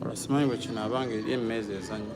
Olasimanyi bwe kino abanga eri emmeezi ezannya.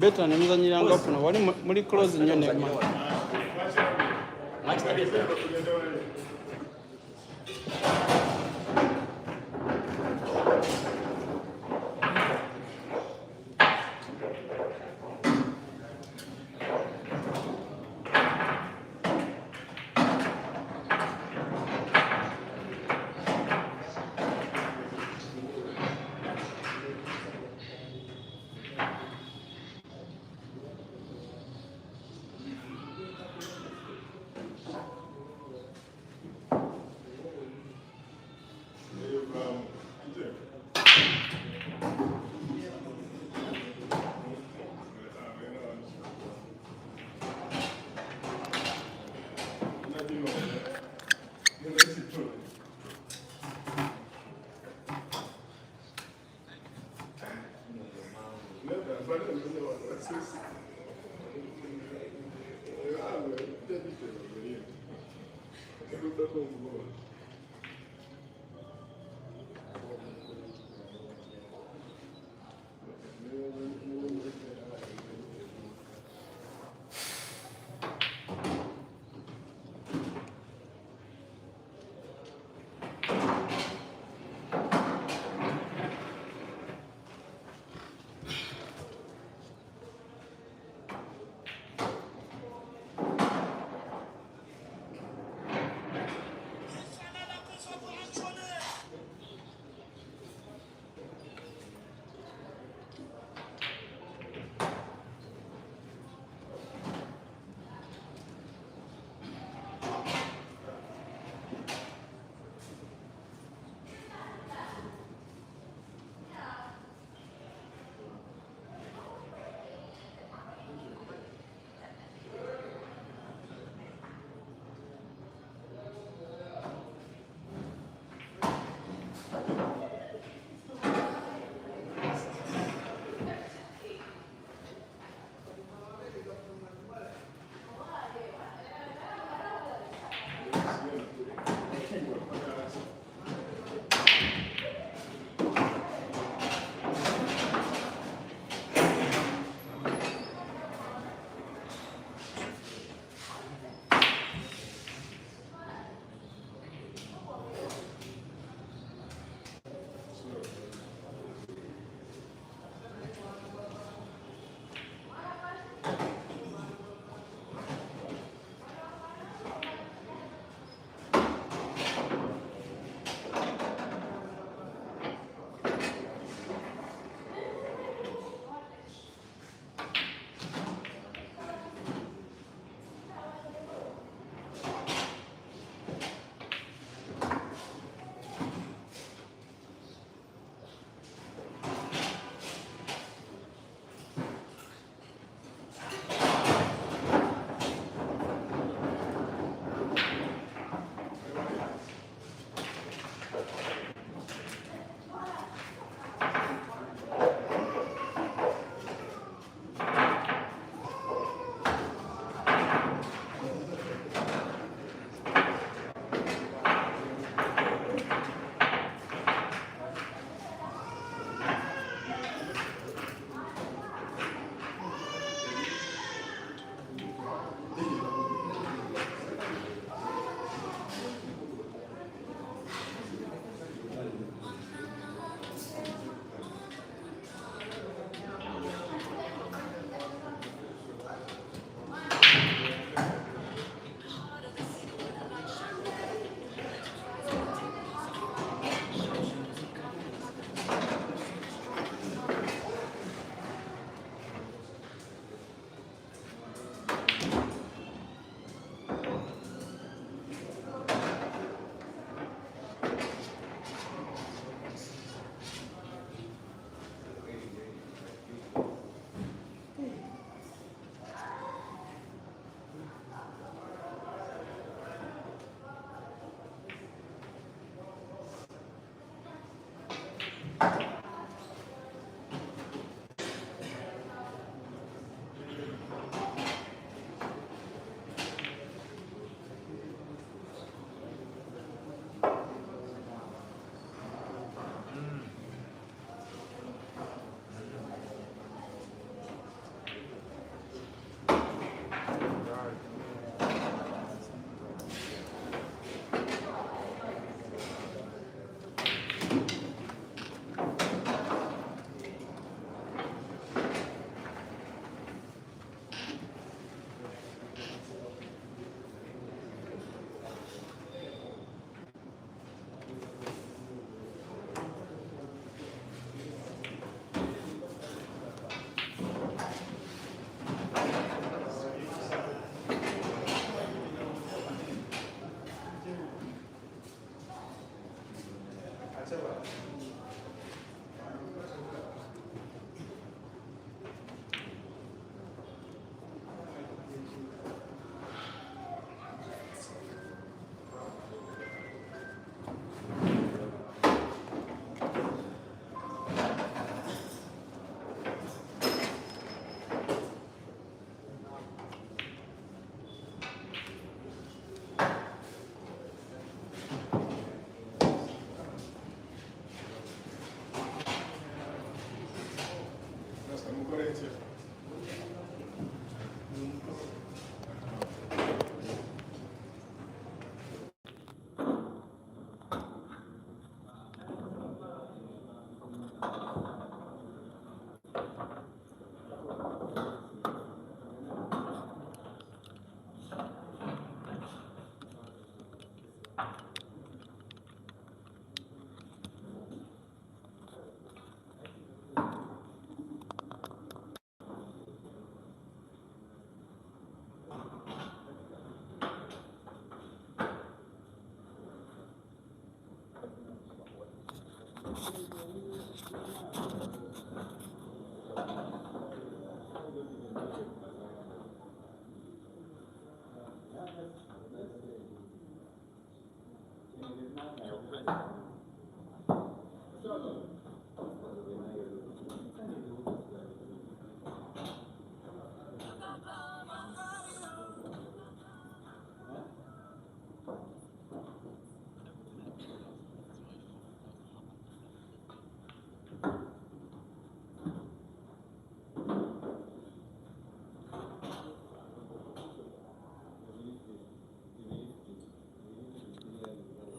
Beta ne muzanyiranga kuno wali muri close nnyo ne mma.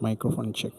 Microphone check.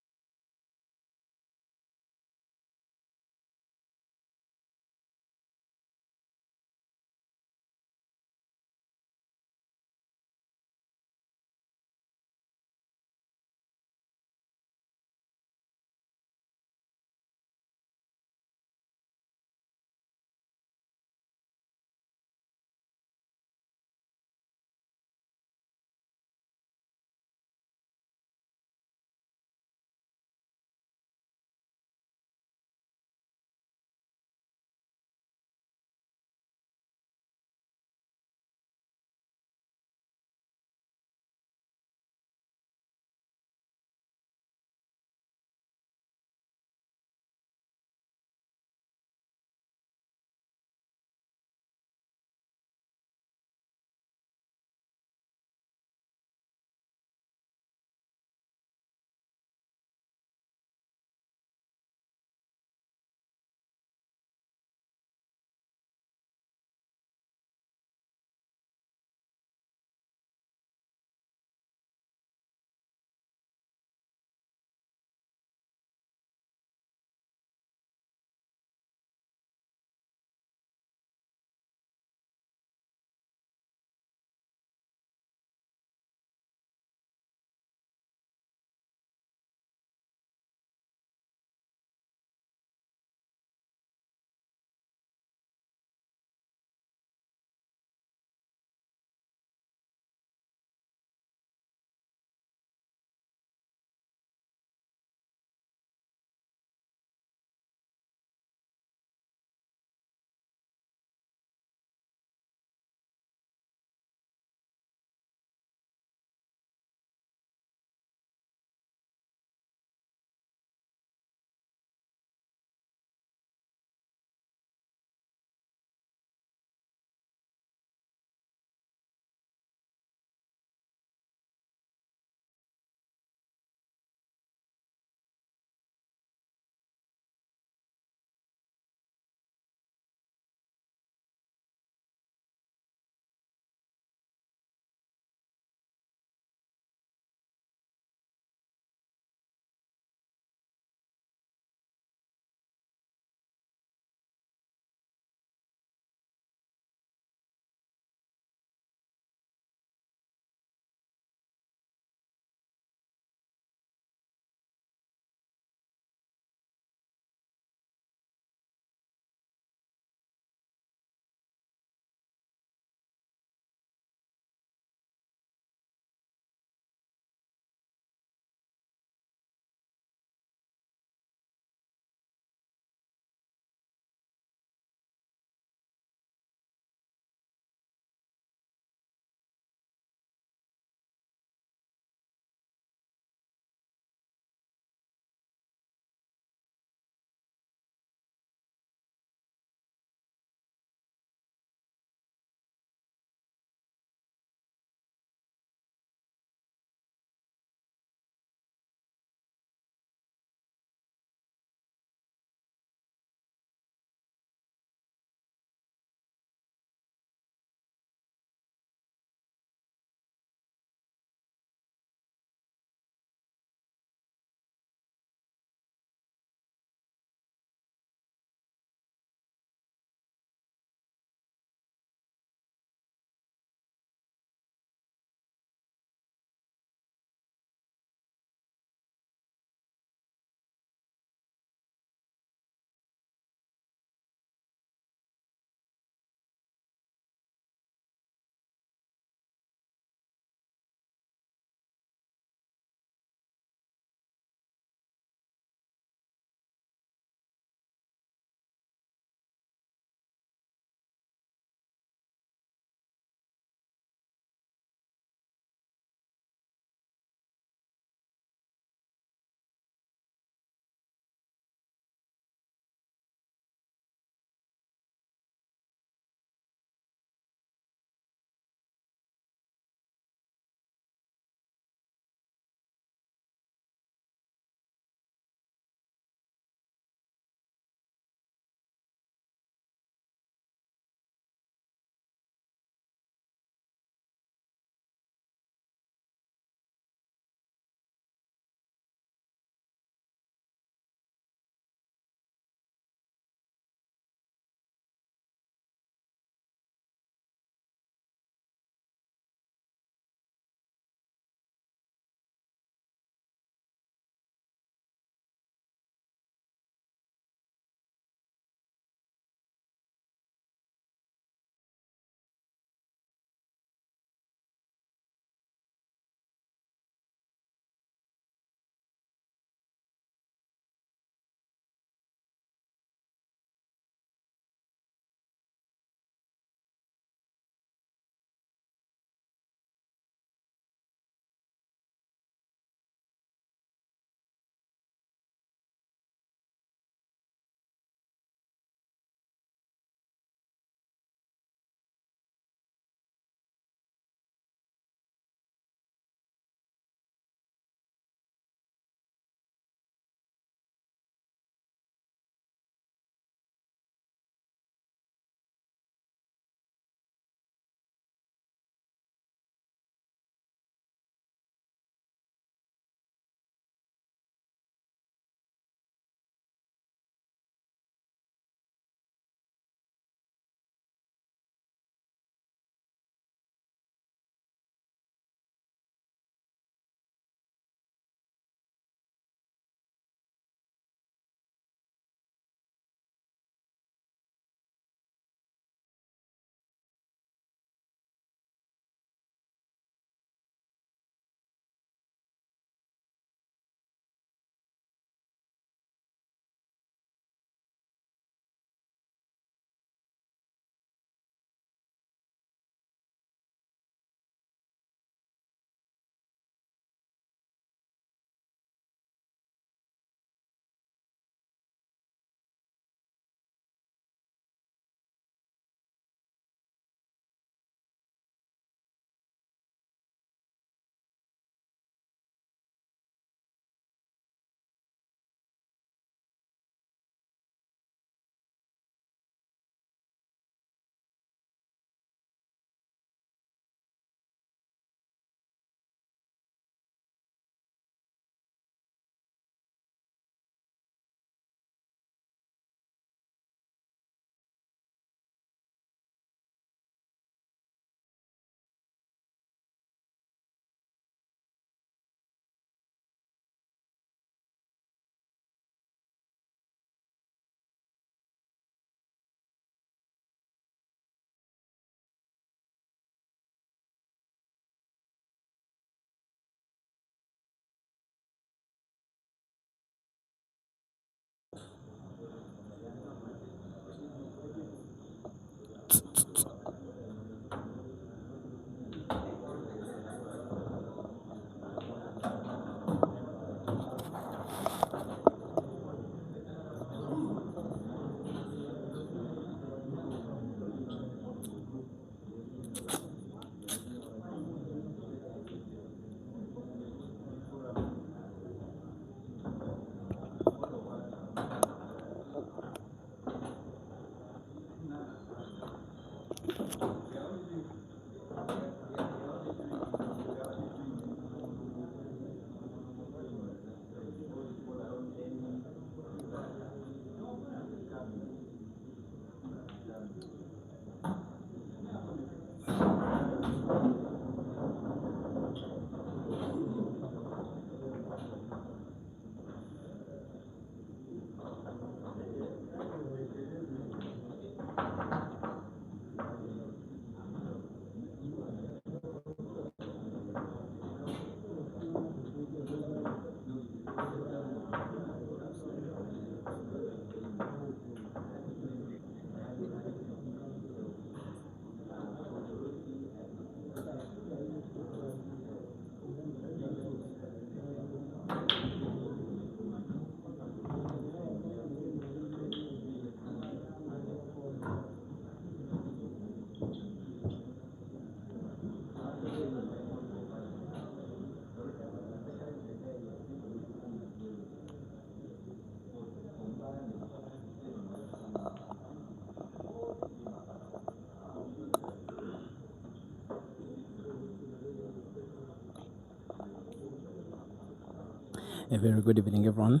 A very good evening, everyone.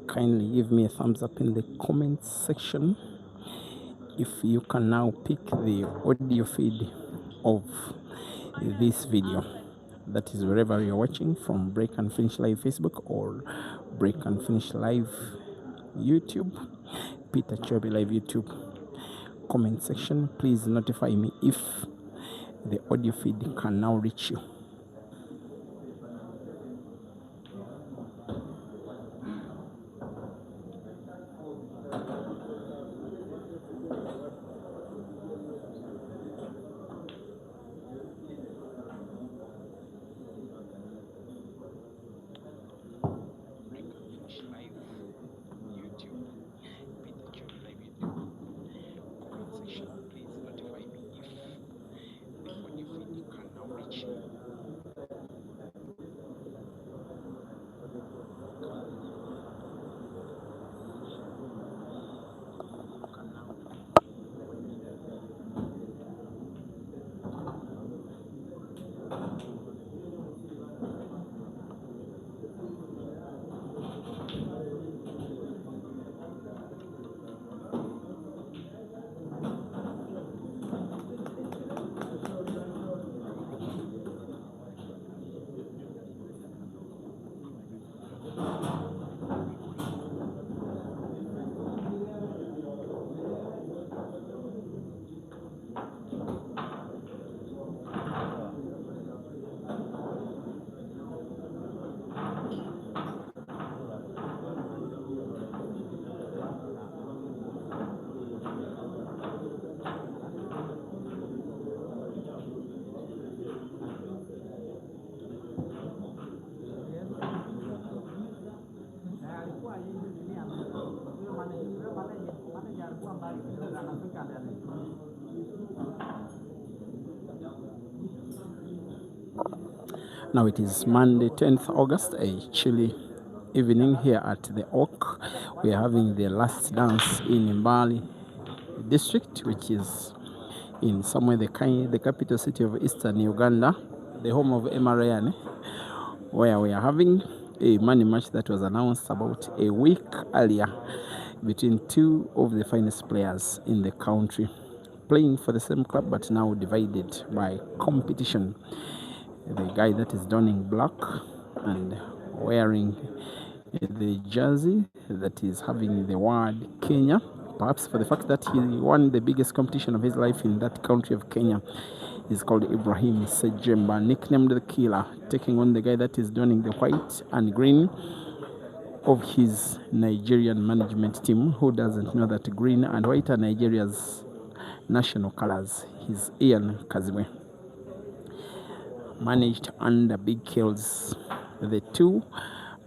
Kindly give me a thumbs up in the comments section if you can now pick the audio feed of this video. That is wherever you're watching from, Break and Finish Live Facebook or Break and Finish Live YouTube, Peter Chobi Live YouTube. Comment section, please notify me if the audio feed can now reach you. Now it is Monday, 10th August, a chilly evening here at the Oak. We are having the last dance in Mbali district, which is in somewhere the capital city of Eastern Uganda, the home of IBRAHIM, where we are having a money match that was announced about a week earlier between two of the finest players in the country, playing for the same club but now divided by competition. The guy that is donning black and wearing the jersey that is having the word Kenya, perhaps for the fact that he won the biggest competition of his life in that country of Kenya, is called IBRAHIM SEJJEMBA, nicknamed the Killer, taking on the guy that is donning the white and green of his Nigerian management team. Who doesn't know that green and white are Nigeria's national colors? He's KAZIBWE. Managed under big hills. The two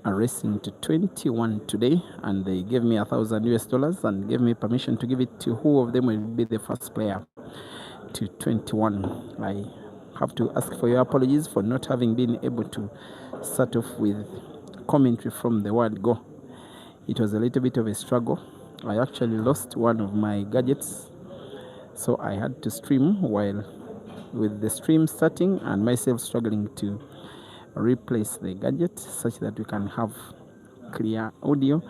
are racing to 21 today, and they gave me $1,000 and gave me permission to give it to who of them will be the first player to 21. I have to ask for your apologies for not having been able to start off with commentary from the word go. It was a little bit of a struggle. I actually lost one of my gadgets, so I had to stream while with the stream starting and myself struggling to replace the gadget such that we can have clear audio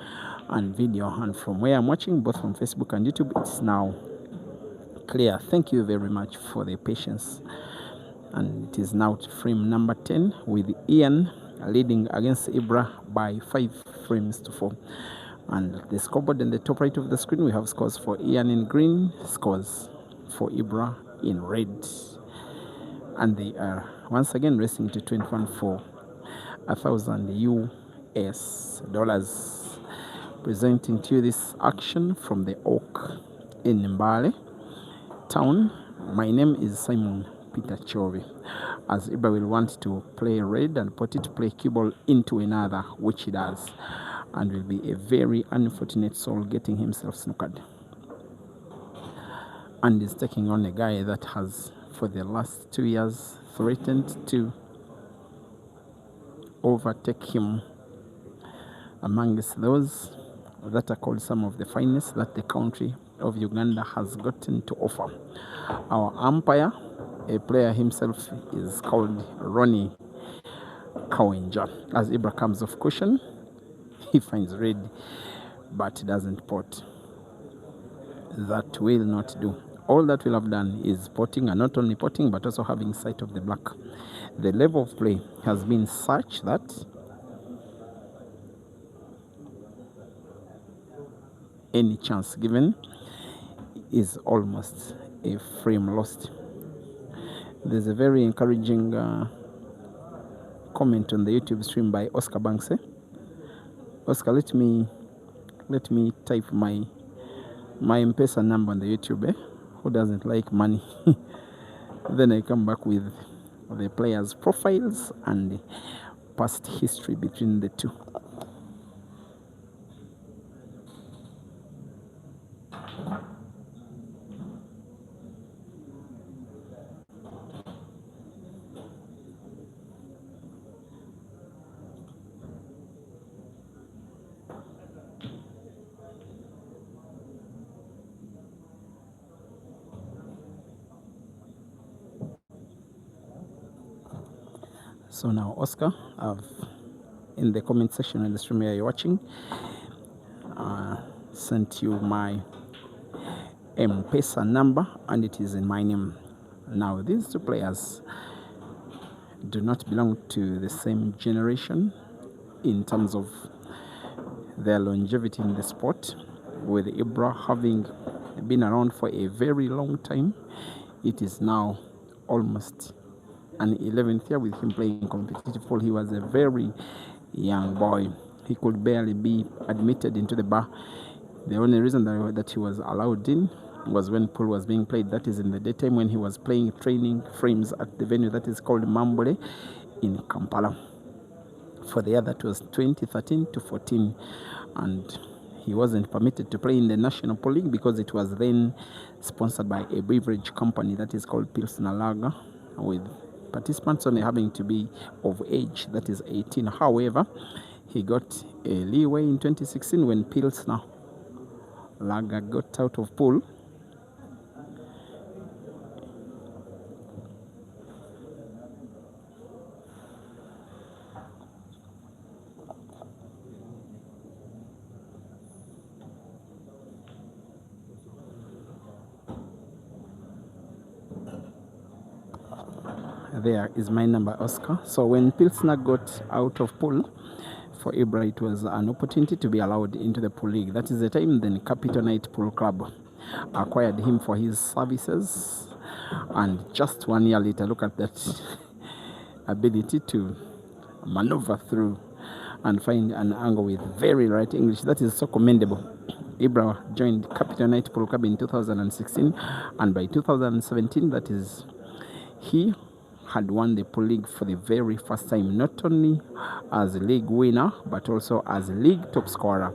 and video. And from where I'm watching, both from Facebook and YouTube, it's now clear. Thank you very much for the patience. And it is now frame number 10 with Ian leading against Ibra by 5 frames to 4. And the scoreboard in the top right of the screen, we have scores for Ian in green, scores for Ibra in red. And they are once again racing to 21 for $1,000 US. Presenting to you this action from the Oak in Mbale town. My name is Simon Peter Chobi. As Ibra will want to play red and put it to play cue ball into another, which he does, and will be a very unfortunate soul getting himself snookered. And is taking on a guy that has for the last 2 years threatened to overtake him amongst those that are called some of the finest that the country of Uganda has gotten to offer. Our umpire, a player himself, is called Ronnie Kawenja. As Ibra comes off cushion, he finds red, but doesn't pot. That will not do. All that will have done is potting, and not only potting, but also having sight of the black. The level of play has been such that any chance given is almost a frame lost. There's a very encouraging comment on the YouTube stream by Oscar Banks. Oscar, let me type my M-Pesa number on the YouTube. Who doesn't like money? Then I come back with the players' profiles and past history between the two. So now, Oscar, I've in the comment section in the stream where you're watching, sent you my M-Pesa number, and it is in my name. Now, these two players do not belong to the same generation in terms of their longevity in the sport, with Ibra having been around for a very long time. It is now almost an 11th year with him playing competitive pool. He was a very young boy. He could barely be admitted into the bar. The only reason that he was allowed in was when pool was being played. That is in the daytime, when he was playing training frames at the venue that is called Mambole in Kampala. For the year that was 2013 to 14, and he wasn't permitted to play in the National Pool League because it was then sponsored by a beverage company that is called Pilsner Lager, with participants only having to be of age, that is 18. However, he got a leeway in 2016 when Pilsner Lager got out of pool. There is my number, Oscar. So when Pilsner got out of pool, for Ibra it was an opportunity to be allowed into the pool league. That is the time then Capital Night Pool Club acquired him for his services, and just 1 year later, look at that ability to maneuver through and find an angle with very right English. That is so commendable. Ibra joined Capital Night Pool Club in 2016, and by 2017, that is, he had won the pool league for the very first time, not only as league winner, but also as league top scorer,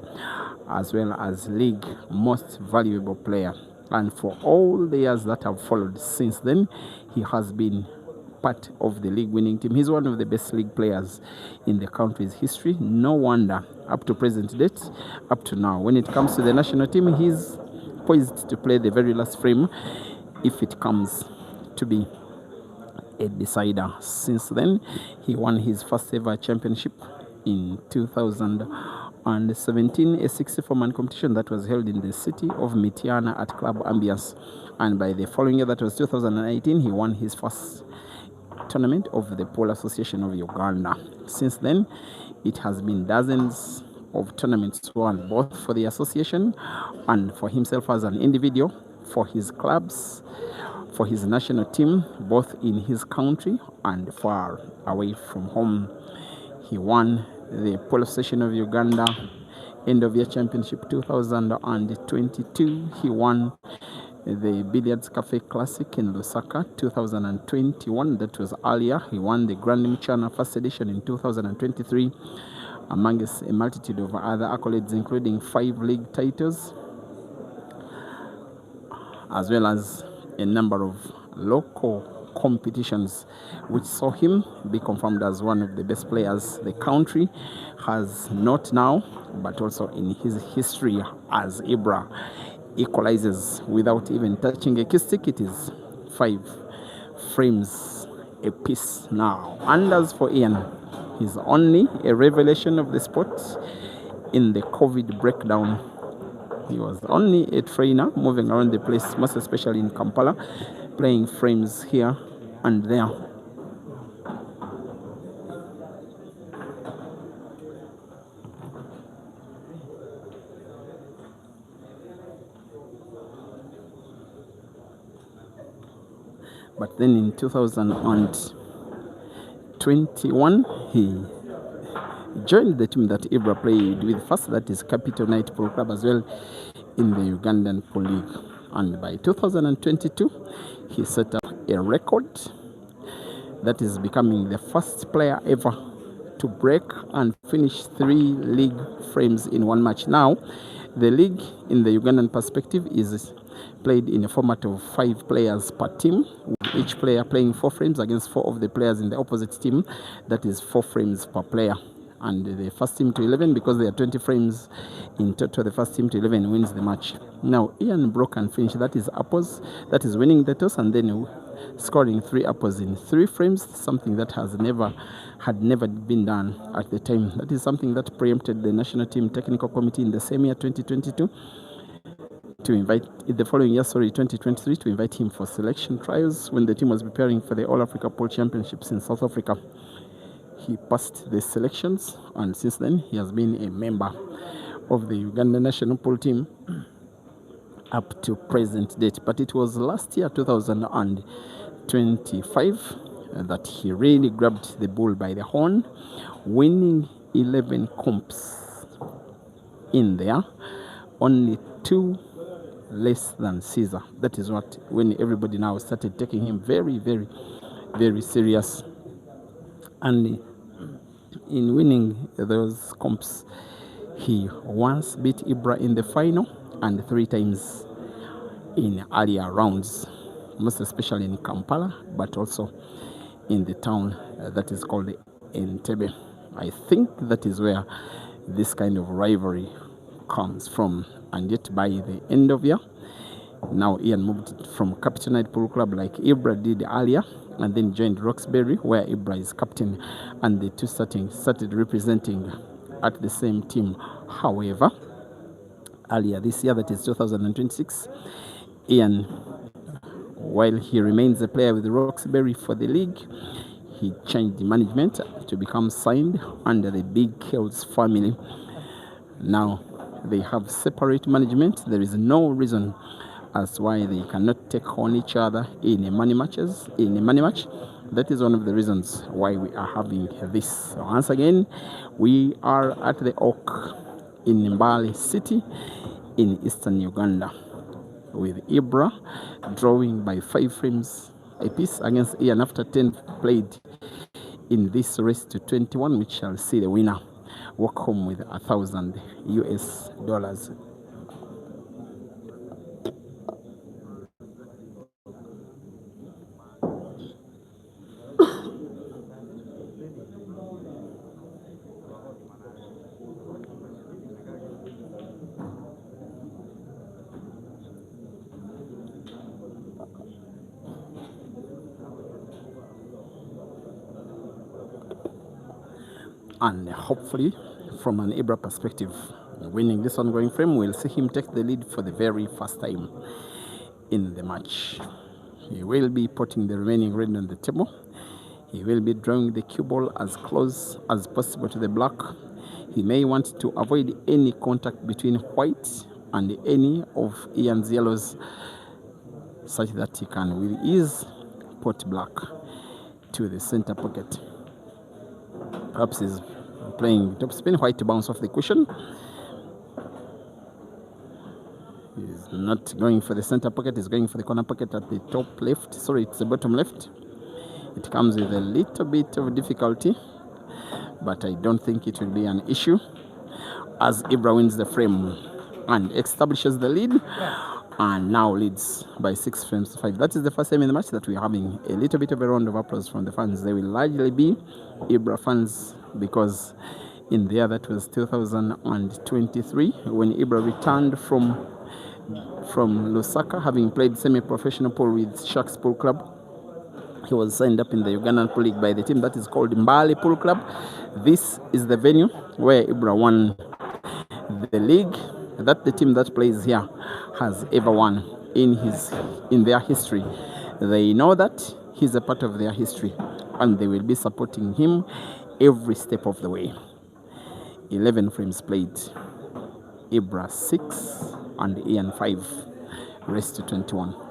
as well as league most valuable player. And for all the years that have followed since then, he has been part of the league winning team. He's one of the best league players in the country's history. No wonder, up to present date, up to now, when it comes to the national team, he's poised to play the very last frame if it comes to be a decider. Since then, he won his first ever championship in 2017, a 64-man competition that was held in the city of Mityana at Club Ambience. And by the following year, that was 2018, he won his first tournament of the Pole Association of Uganda. Since then, it has been dozens of tournaments won, both for the association and for himself as an individual, for his clubs, for his national team, both in his country and far away from home. He won the Pole Association of Uganda End of Year Championship 2022. He won the Billiards Cafe Classic in Lusaka 2021. That was earlier. He won the Grand Mchana First Edition in 2023, amongst a multitude of other accolades, including 5 league titles, as well as a number of local competitions, which saw him be confirmed as one of the best players the country has, not now, but also in his history, as Ibra equalizes without even touching a cue stick. It is 5 frames a piece now. And as for Ian, He's only a revelation of the sport in the COVID breakdown. He was only a trainer moving around the place, most especially in Kampala, playing frames here and there. But then in 2021, he joined the team that Ibra played with first, that is Capital Night Pool Club, as well in the Ugandan Pool League. And by 2022, he set up a record that is becoming the first player ever to break and finish 3 league frames in one match. Now, the league in the Ugandan perspective is played in a format of 5 players per team, with each player playing 4 frames against 4 of the players in the opposite team. That is 4 frames per player. And the first team to 11, because there are 20 frames in total, the first team to 11 wins the match. Now, Ian broke and finished, that is apples, that is winning the toss and then scoring 3 apples in 3 frames, something that had never been done at the time. That is something that preempted the national team technical committee in the same year, 2022, to invite, the following year, 2023, to invite him for selection trials when the team was preparing for the All Africa Pool Championships in South Africa. He passed the selections, and since then he has been a member of the Uganda national pool team up to present date. But it was last year, 2025, that he really grabbed the bull by the horn, winning 11 comps in there, only 2 less than Caesar. That is what, when everybody now started taking him very, very, very serious. And in winning those comps, he once beat Ibra in the final and 3 times in earlier rounds, most especially in Kampala, but also in the town that is called Entebbe. I think that is where this kind of rivalry comes from. And yet by the end of year, now Ian moved from Capital Night Pool Club like Ibra did earlier, and then joined Roxbury, where Ibra is captain, and the two started representing at the same team. However, earlier this year, that is 2026, Ian, while he remains a player with Roxbury for the league, he changed the management to become signed under the Big Kells family. Now they have separate management. There is no reason as why they cannot take on each other in a money match. That is one of the reasons why we are having this. So once again, we are at the Oak in Mbale City in eastern Uganda, with Ibra drawing by 5 frames apiece against Ian after 10 played in this race to 21, which shall see the winner walk home with $1,000 US. And hopefully, from an Ibra perspective, winning this ongoing frame, we'll see him take the lead for the very first time in the match. He will be putting the remaining red on the table. He will be drawing the cue ball as close as possible to the black. He may want to avoid any contact between white and any of Ian's yellows, such that he can with ease put black to the center pocket. Perhaps he's playing top spin, white to bounce off the cushion. He's not going for the center pocket, he's going for the corner pocket at the top left. Sorry, it's the bottom left. It comes with a little bit of difficulty, but I don't think it will be an issue, as Ibra wins the frame and establishes the lead, and now leads by 6 frames to 5. That is the first time in the match that we are having a little bit of a round of applause from the fans. They will largely be Ibra fans, because in the year that was 2023, when Ibra returned from Lusaka, having played semi-professional pool with Sharks Pool Club, He was signed up in the Ugandan Pro League by the team that is called Mbale Pool Club. This is the venue where Ibra won the league that the team that plays here has ever won in their history. They know that he's a part of their history, and they will be supporting him every step of the way. 11 frames played. Ibra 6 and Ian 5. Rest to 21.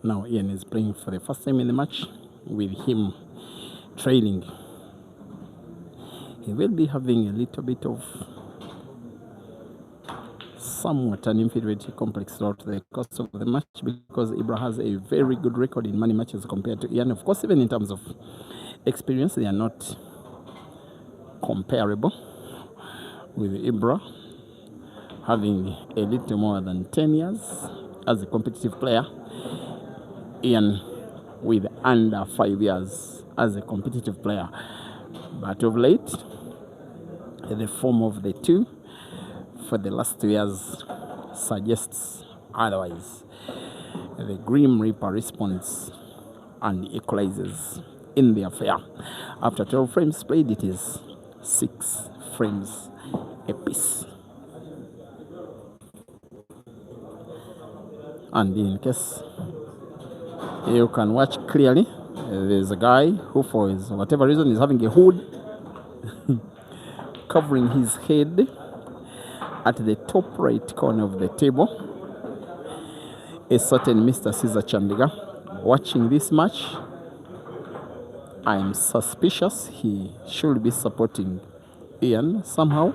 Now Ian is playing for the first time in the match with him trailing. He will be having a little bit of somewhat an inferiority complex throughout the course of the match because Ibra has a very good record in many matches compared to Ian. Of course, even in terms of experience, they are not comparable, with Ibra having a little more than 10 years as a competitive player, Ian with under 5 years as a competitive player. But of late, the form of the two for the last 2 years suggests otherwise. The Grim Reaper responds and equalizes in the affair. After 12 frames played, it is 6 frames apiece. And in case you can watch clearly, there's a guy who, for whatever reason, is having a hood covering his head at the top right corner of the table. a certain Mr. Caesar Chandiga watching this match. I'm suspicious he should be supporting Ian somehow,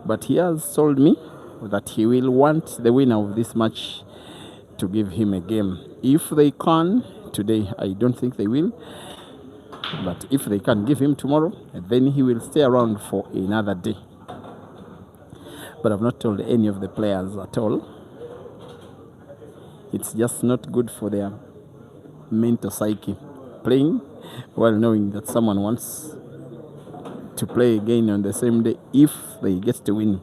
but he has told me that he will want the winner of this match to give him a game. If they can today, I don't think they will, but if they can give him tomorrow, then he will stay around for another day. But I've not told any of the players at all. It's just not good for their mental psyche, playing while knowing that someone wants to play again on the same day if they get to win.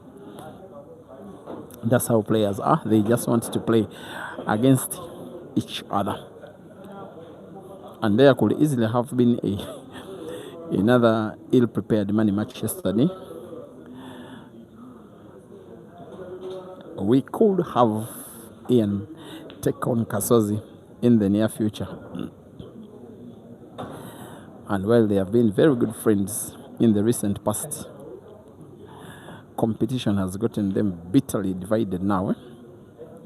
That's how players are. They just want to play against each other. And there could easily have been another ill-prepared money match yesterday. We could have Ian take on Kasozi in the near future. And while they have been very good friends in the recent past, competition has gotten them bitterly divided now.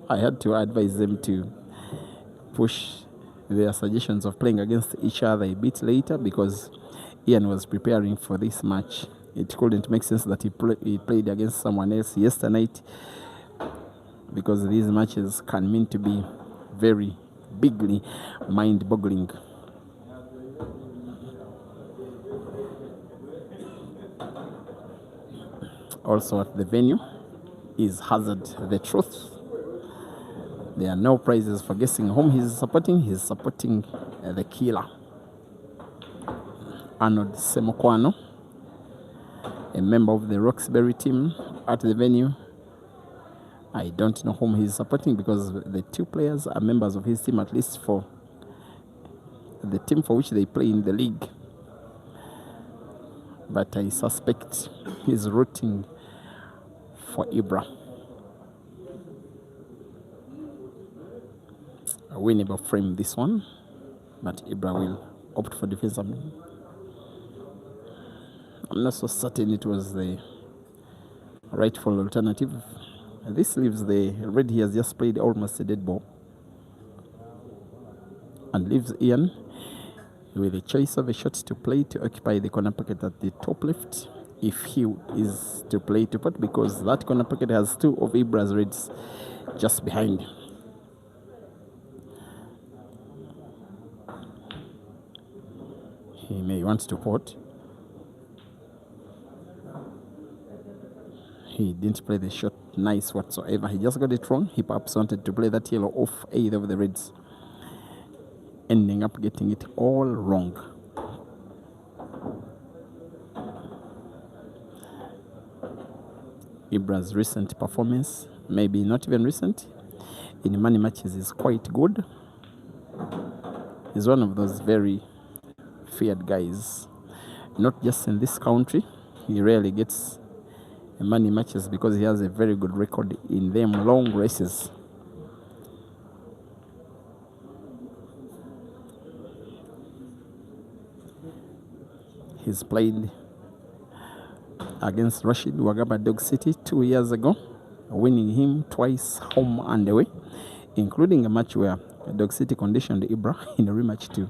I had to advise them to push their suggestions of playing against each other a bit later because Ian was preparing for this match. It couldn't make sense that he played against someone else yesterday night, because these matches can mean to be very bigly mind-boggling. Also at the venue is Hazard the Truth. There are no prizes for guessing whom he's supporting. He's supporting the killer, Arnold Semokwano, a member of the Roxbury team at the venue. I don't know whom he's supporting because the two players are members of his team, at least for the team for which they play in the league. But I suspect he's rooting for Ibra. A winnable frame this one, but Ibra will opt for defense. I'm not so certain it was the rightful alternative. This leaves the red. He has just played almost a dead ball and leaves Ian with a choice of a shot to play to occupy the corner pocket at the top left if he is to play to pot, because that corner pocket has two of Ibra's reds just behind. He may want to pot. He didn't play the shot nice whatsoever. He just got it wrong. He perhaps wanted to play that yellow off either of the reds, ending up getting it all wrong. Ibra's recent performance, maybe not even recent, in money matches is quite good. He's one of those very feared guys, not just in this country. He rarely gets money matches because he has a very good record in them long races. He's played against Rashid Wagaba Dog City 2 years ago, winning him twice home and away, including a match where Dog City conditioned Ibra in a rematch to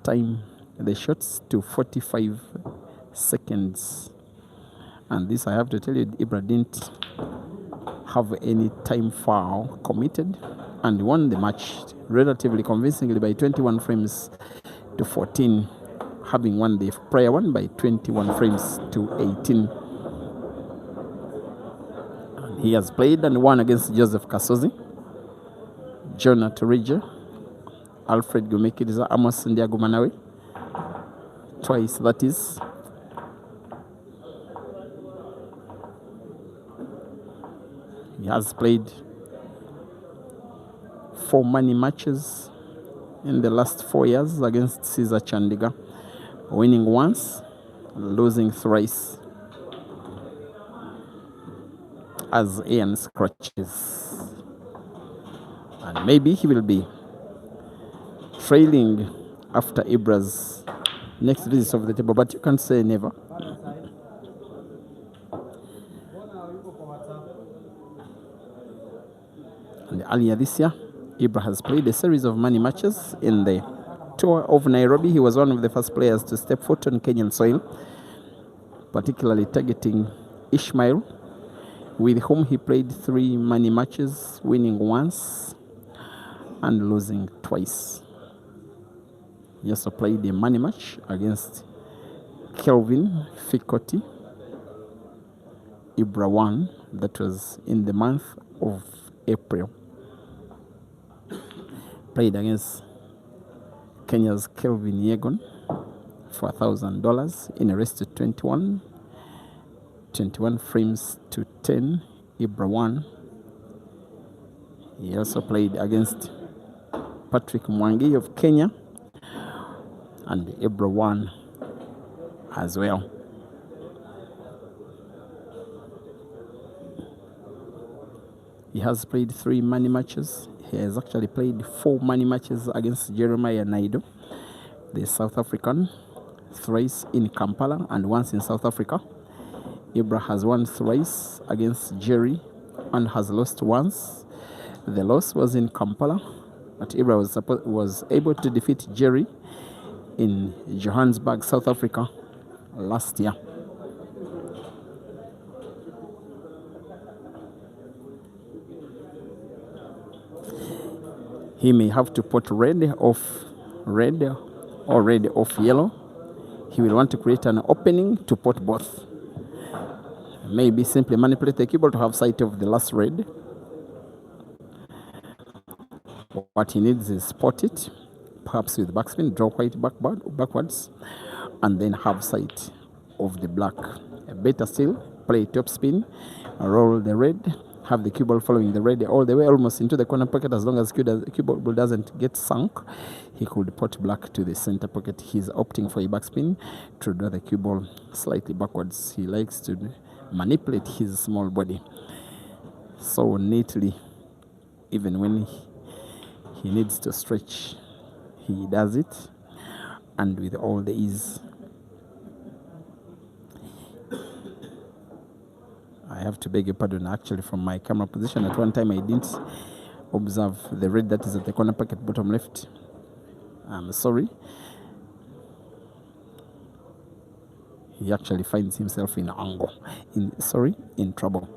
time the shots to 45 seconds. And this, I have to tell you, Ibra didn't have any time foul committed and won the match relatively convincingly by 21 frames to 14, having won the prior one by 21 frames to 18. And he has played and won against Joseph Kasozi, Jonah Torija, Alfred Gumekidiza, Amos Ndiago Manawe, twice that is. He has played 4 money matches in the last 4 years against Caesar Chandiga, winning once, losing thrice as Ian scratches. And maybe he will be trailing after Ibra's next visit of the table, but you can't say never. And earlier this year, Ibra has played a series of money matches in the tour of Nairobi. He was one of the first players to step foot on Kenyan soil, particularly targeting Ishmael, with whom he played 3 money matches, winning once and losing twice. He also played a money match against Kelvin Fikoti Ibra won. That was in the month of April. Played against Kenya's Kelvin Yegon for $1,000 in a race to 21 frames to 10. Ibra won. He also played against Patrick Mwangi of Kenya, and Ibra won as well. He has played 3 money matches. He has actually played 4 money matches against Jeremiah Naido, the South African, thrice in Kampala and once in South Africa. Ibra has won thrice against Jerry and has lost once. The loss was in Kampala, but Ibra was able to defeat Jerry in Johannesburg, South Africa last year. He may have to put red off red or red off yellow. He will want to create an opening to put both. Maybe simply manipulate the keyboard to have sight of the last red. What he needs is spot it, perhaps with backspin, draw white backwards, and then have sight of the black. Better still, play topspin, roll the red, have the cue ball following the red all the way almost into the corner pocket. As long as cue ball doesn't get sunk, he could put black to the center pocket. He's opting for a backspin to draw the cue ball slightly backwards. He likes to manipulate his small body so neatly. Even when he needs to stretch, he does it, and with all the ease. I have to beg your pardon, actually, from my camera position. At one time I didn't observe the red that is at the corner pocket bottom left. I'm sorry. He actually finds himself in in trouble.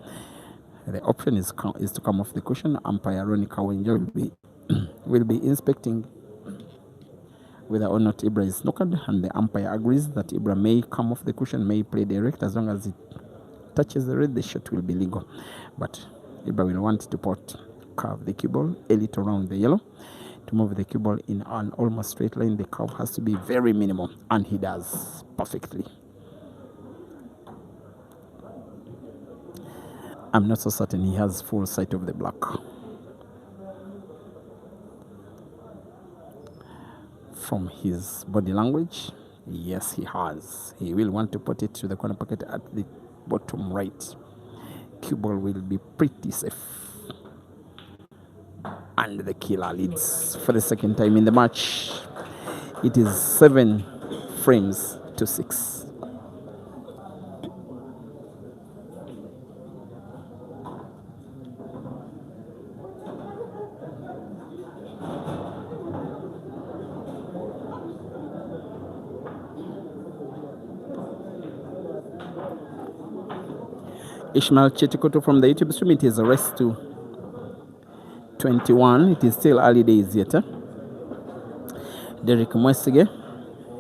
The option is to come off the cushion. Umpire Ronnie Kawenja will be inspecting whether or not Ibra is snookered, and the umpire agrees that Ibra may come off the cushion, may play direct. As long as it touches the red, the shot will be legal. But Ibra will want to curve the cue ball a little around the yellow. To move the cue ball in an almost straight line, the curve has to be very minimal, and he does perfectly. I'm not so certain he has full sight of the black. From his body language, yes, he has. He will want to put it to the corner pocket at the bottom right. Cue ball will be pretty safe. And the killer leads for the second time in the match. It is 7 frames to 6. Ishmael Chetikoto from the YouTube stream. It is a race to 21. It is still early days yet. Derek Mwesige,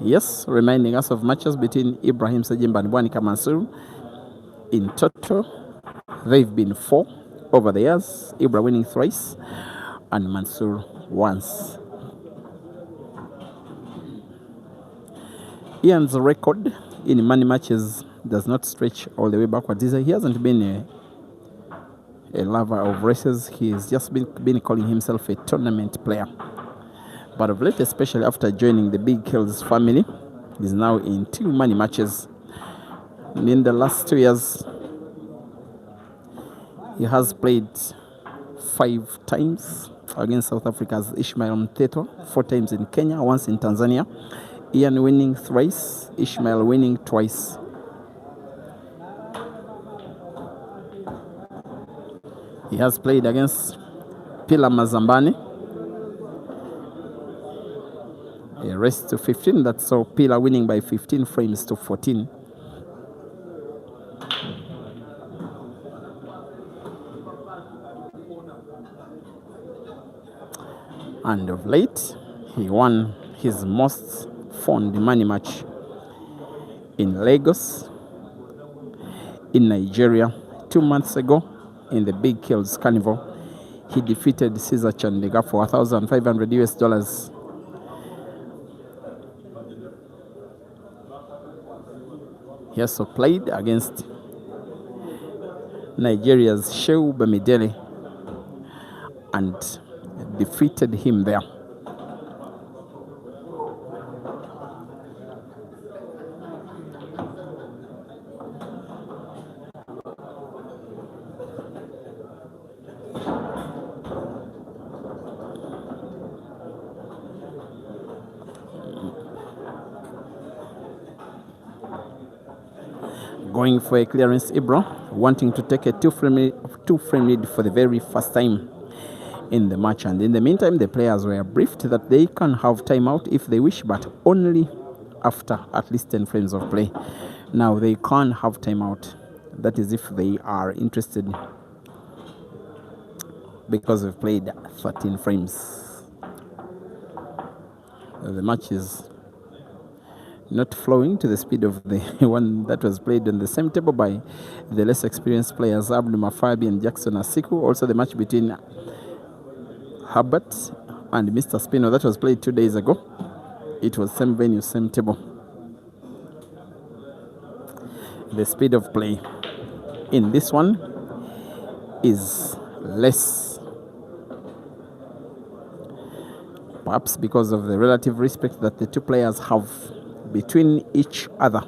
yes, reminding us of matches between Ibrahim SEJJEMBA and Bwanika Mansour. In total, they've been 4 over the years. Ibra winning thrice and Mansour once. Ian's record in money matches does not stretch all the way backwards. He hasn't been a lover of races. He's just been calling himself a tournament player. But of late, especially after joining the Big Hills family, he's now in 2 money matches. And in the last 2 years, he has played 5 times against South Africa's Ishmael Mteto, 4 times in Kenya, once in Tanzania. Ian winning thrice, Ishmael winning twice. He has played against Pila Mazambane The rest to 15. That's so Pillar winning by 15 frames to 14. And of late, he won his most fond money match in Lagos, in Nigeria, 2 months ago in the Big Kills Carnival. He defeated Caesar Chandega for 1,500 US dollars. He also played against Nigeria's Shehu Bamidele and defeated him there. Going for a clearance, Ibra, wanting to take a two-frame lead for the very first time in the match. And in the meantime, the players were briefed that they can have timeout if they wish, but only after at least 10 frames of play. Now, they can't have timeout. That is if they are interested, because they've played 13 frames. The match is not flowing to the speed of the one that was played on the same table by the less experienced players, Abdul Mafabi and Jackson Asiku. Also the match between Herbert and Mr. Spino that was played 2 days ago. It was same venue, same table. The speed of play in this one is less, perhaps because of the relative respect that the two players have between each other.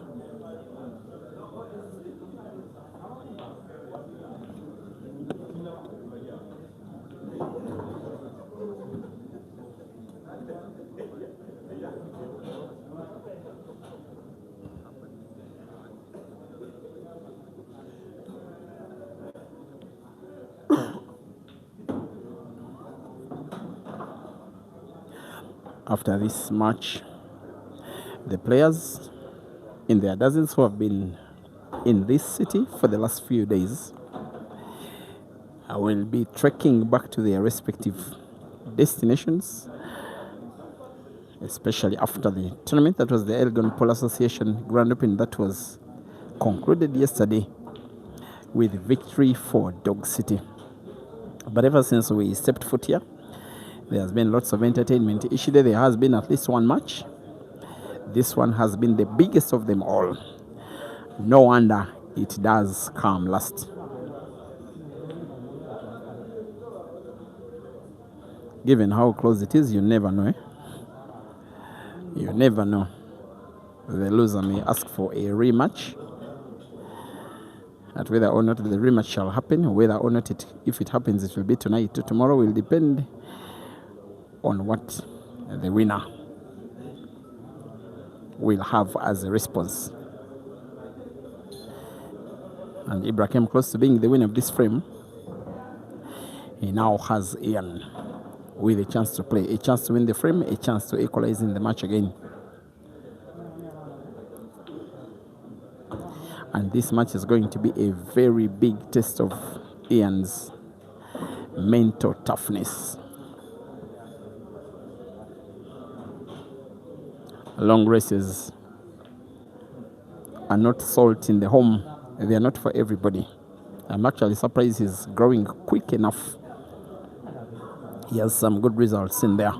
After this match, the players in their dozens who have been in this city for the last few days will be trekking back to their respective destinations, especially after the tournament. That was the Elgon Pole Association Grand Open that was concluded yesterday with victory for Dog City. But ever since we stepped foot here, there has been lots of entertainment. Each day there has been at least one match. This one has been the biggest of them all. No wonder it does come last. Given how close it is, you never know. You never know. The loser may ask for a rematch. At whether or not the rematch shall happen, whether or not if it happens, it will be tonight. Tomorrow will depend on what the winner will have as a response. And Ibra came close to being the winner of this frame. He now has Ian with a chance to play, a chance to win the frame, a chance to equalize in the match again. And this match is going to be a very big test of Ian's mental toughness. Long races are not salt in the home. They are not for everybody. I'm actually surprised he's growing quick enough. He has some good results in there.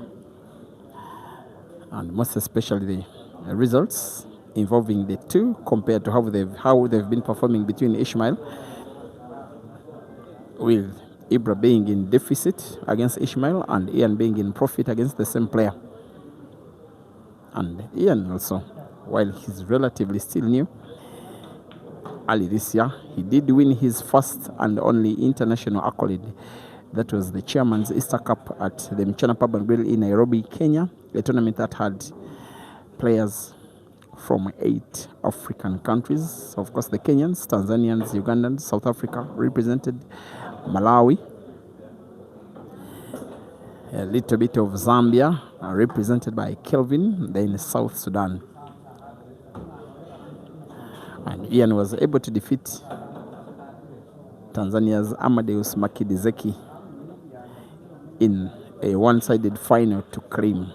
And most especially the results involving the two compared to how they've been performing between Ishmael, with Ibra being in deficit against Ishmael and Ian being in profit against the same player. And Ian also, while he's relatively still new, early this year, he did win his first and only international accolade. That was the Chairman's Easter Cup at the Mchana Pub and Grill in Nairobi, Kenya, a tournament that had players from 8 African countries. Of course, the Kenyans, Tanzanians, Ugandans, South Africa represented, Malawi, a little bit of Zambia, represented by Kelvin, then South Sudan. And Ian was able to defeat Tanzania's Amadeus Makidizeki in a one-sided final to claim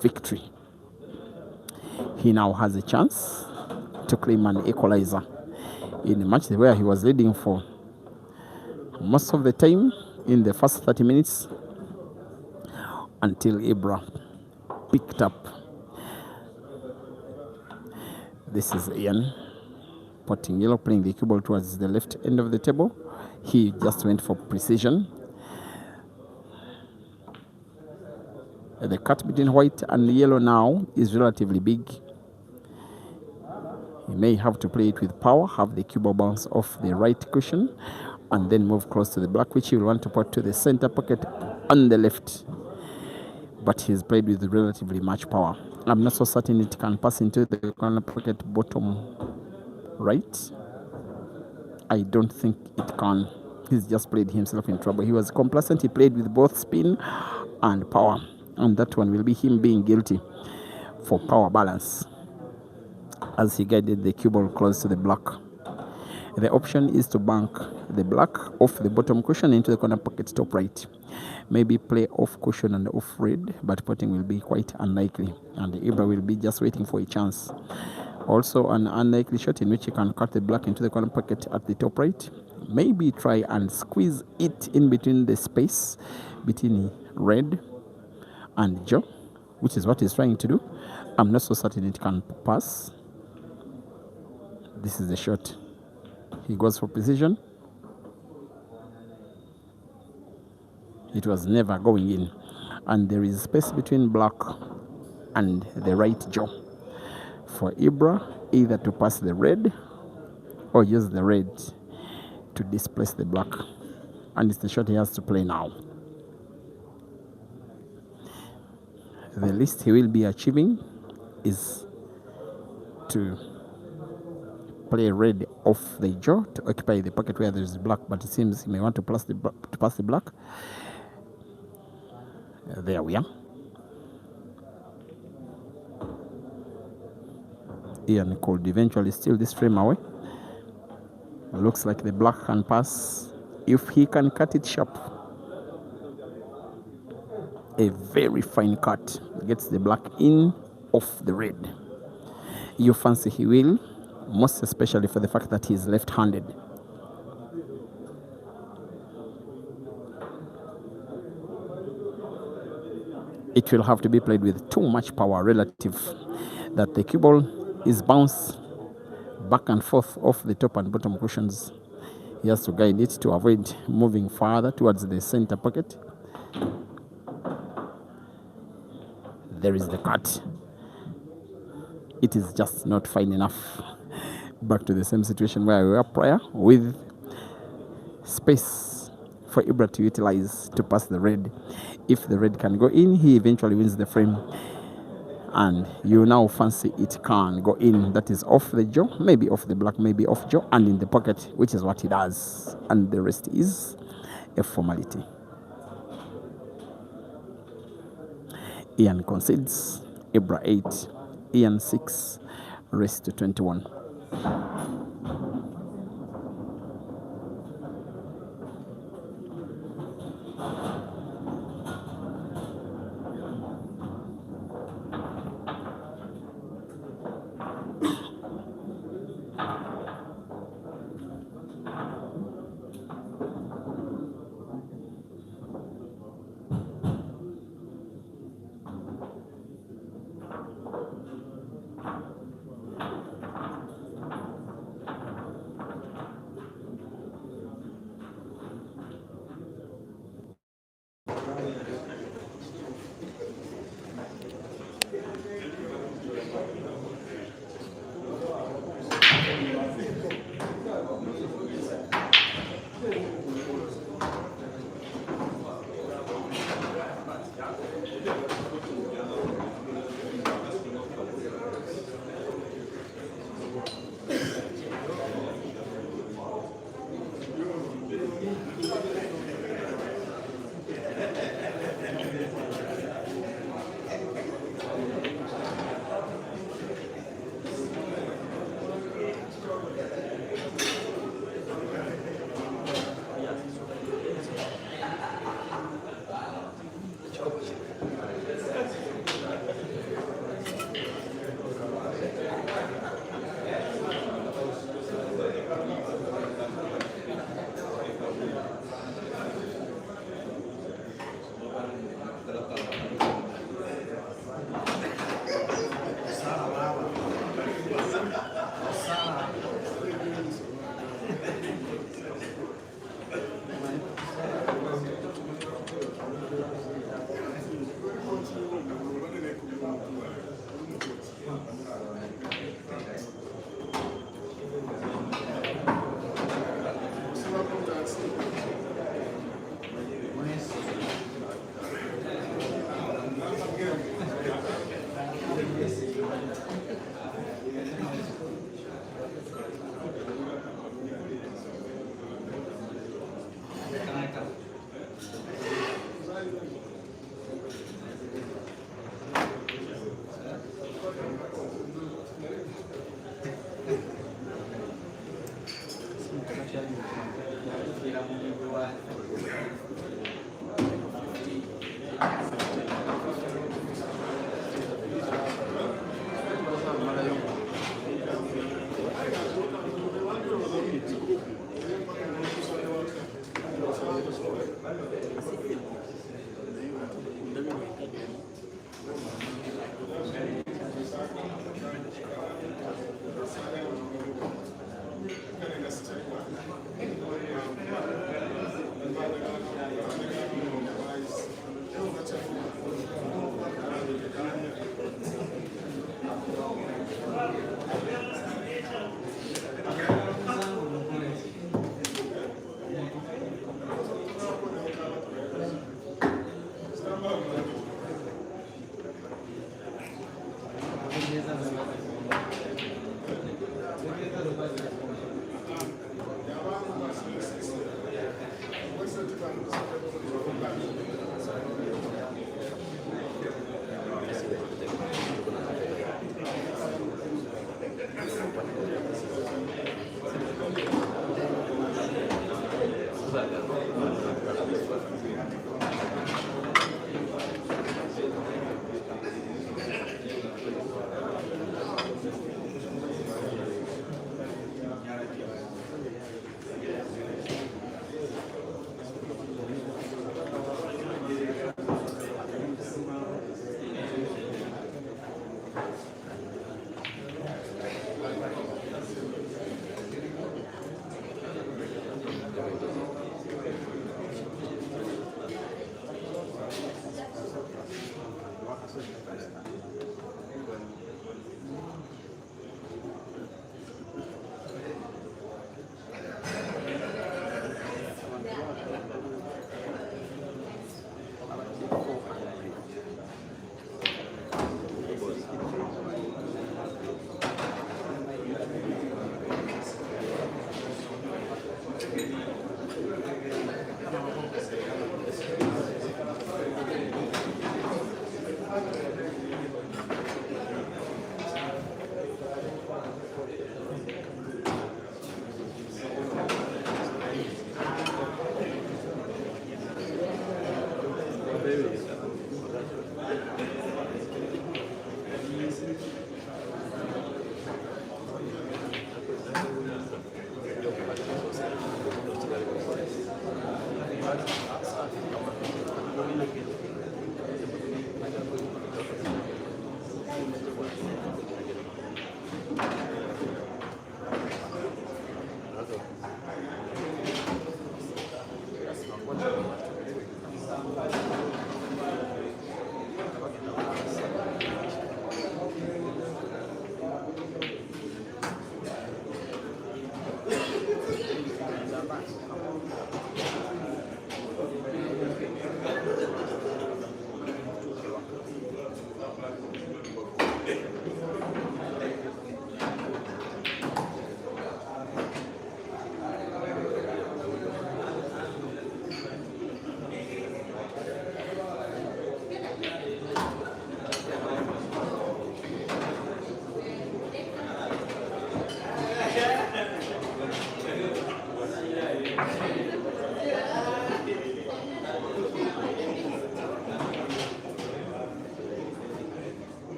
victory. He now has a chance to claim an equalizer in a match where he was leading for most of the time in the first 30 minutes until Ibra picked up. This is Ian Pottingilo playing the cue ball towards the left end of the table. He just went for precision. The cut between white and yellow now is relatively big. You may have to play it with power, have the cue ball bounce off the right cushion, and then move close to the black, which you will want to put to the center pocket on the left. But he's played with relatively much power. I'm not so certain it can pass into the corner pocket bottom right. I don't think it can. He's just played himself in trouble. He was complacent. He played with both spin and power. And that one will be him being guilty for power balance as he guided the cue ball close to the black. The option is to bank the black off the bottom cushion into the corner pocket top right. Maybe play off cushion and off red, but putting will be quite unlikely. And Ibra will be just waiting for a chance. Also an unlikely shot in which he can cut the black into the corner pocket at the top right. Maybe try and squeeze it in between the space between red and Joe, which is what he's trying to do. I'm not so certain it can pass. This is the shot. He goes for precision. It was never going in. And there is space between black and the right jaw for Ibra either to pass the red or use the red to displace the black. And it's the shot he has to play now. The least he will be achieving is to play red off the jaw to occupy the pocket where there is black, but it seems he may want to pass the black. There we are. Ian could eventually steal this frame away. Looks like the black can pass if he can cut it sharp. A very fine cut gets the black in off the red. You fancy he will, most especially for the fact that he's left-handed. It will have to be played with too much power relative that the cue ball is bounced back and forth off the top and bottom cushions. He has to guide it to avoid moving farther towards the center pocket. There is the cut. It is just not fine enough. Back to the same situation where we were prior, with space for Ibra to utilize to pass the red. If the red can go in, he eventually wins the frame. And you now fancy it can go in. That is off the jaw, maybe off the black, maybe off jaw, and in the pocket, which is what he does. And the rest is a formality. Ian concedes. Ibra 8, Ian 6, race to 21.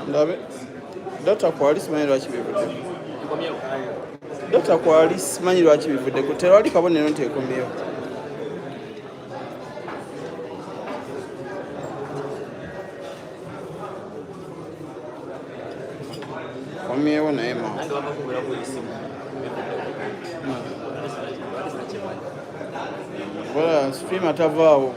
Ndabe Dr. Kwali simanyi lwaki bivudde. Dr. Kwali simanyi lwaki bivudde ku tewali kabonero nti ekomyewo. Komyewo naye ma voilà stream atavaawo.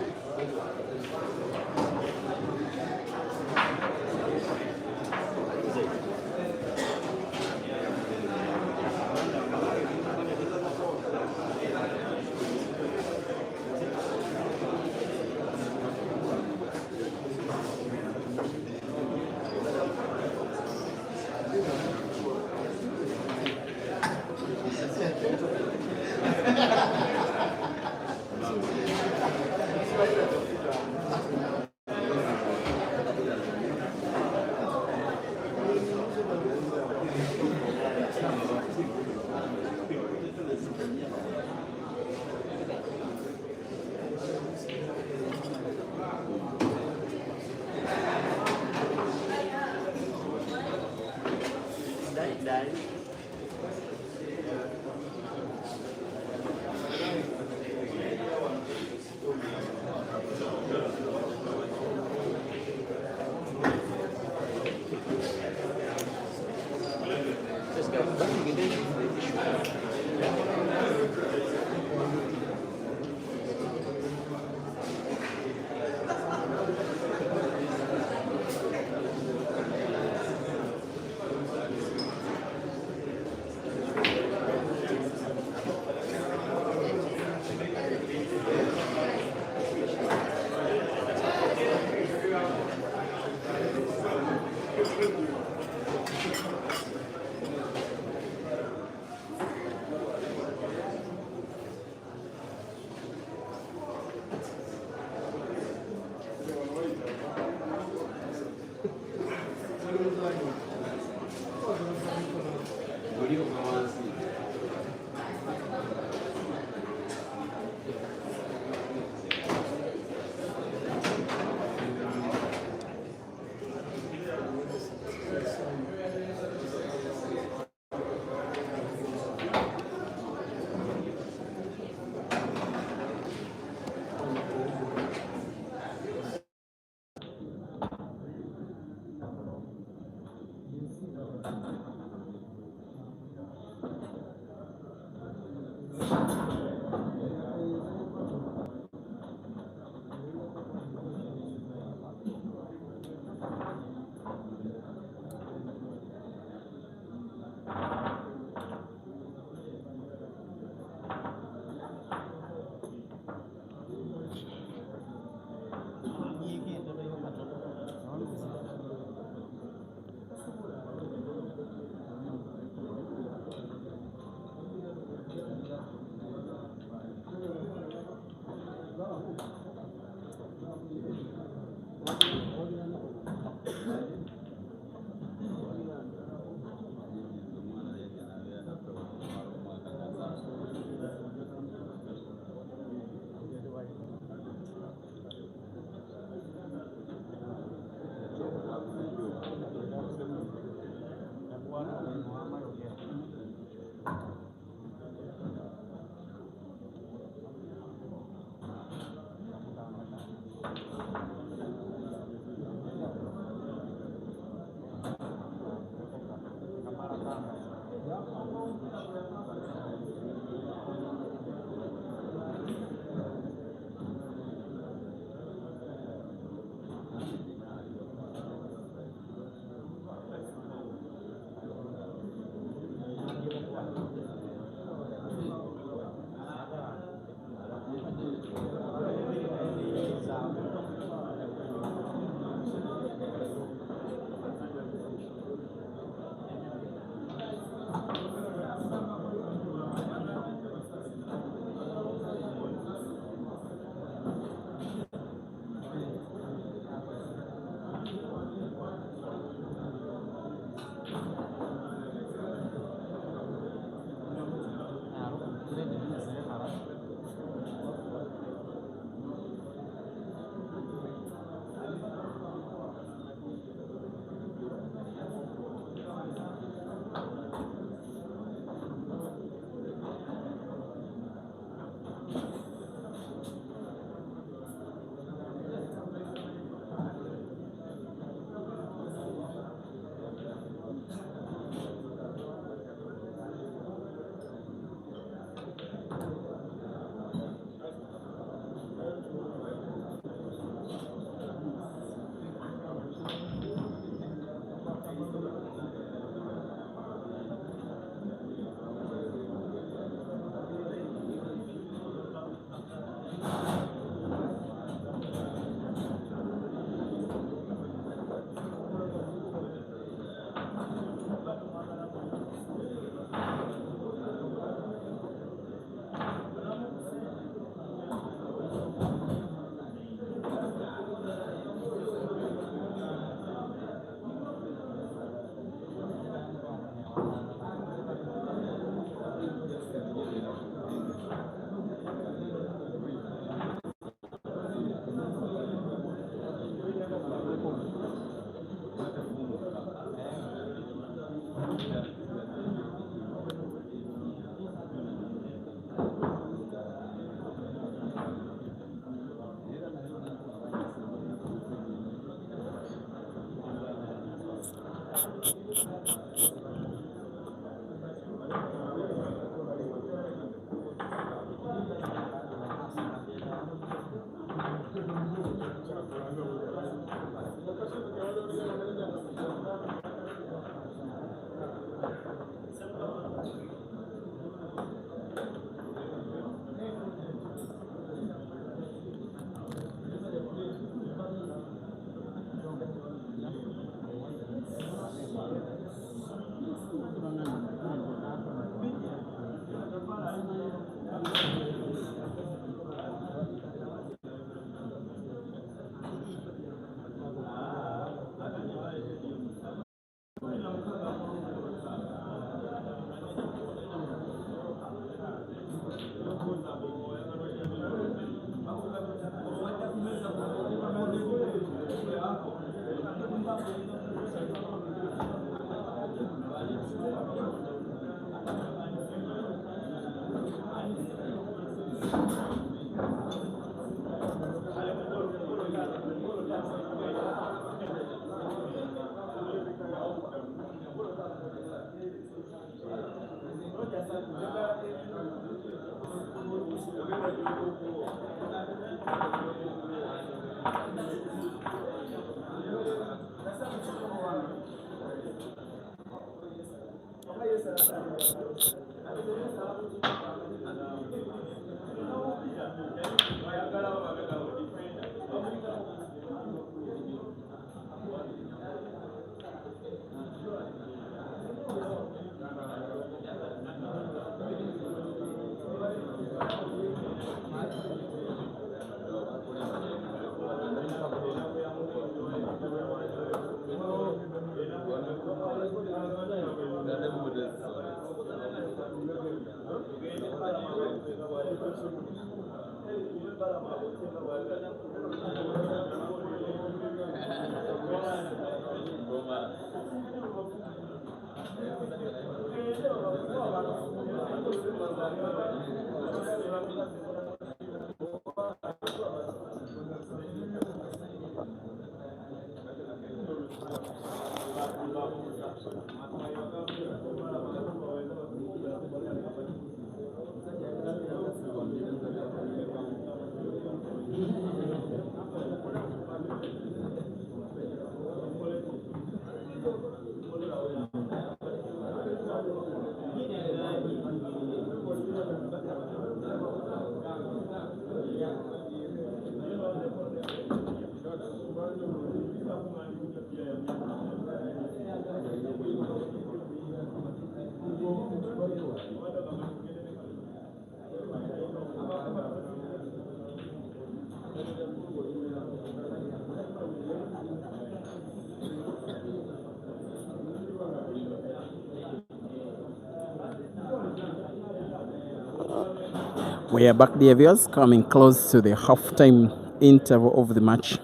We are back, dear viewers, coming close to the halftime interval of the match.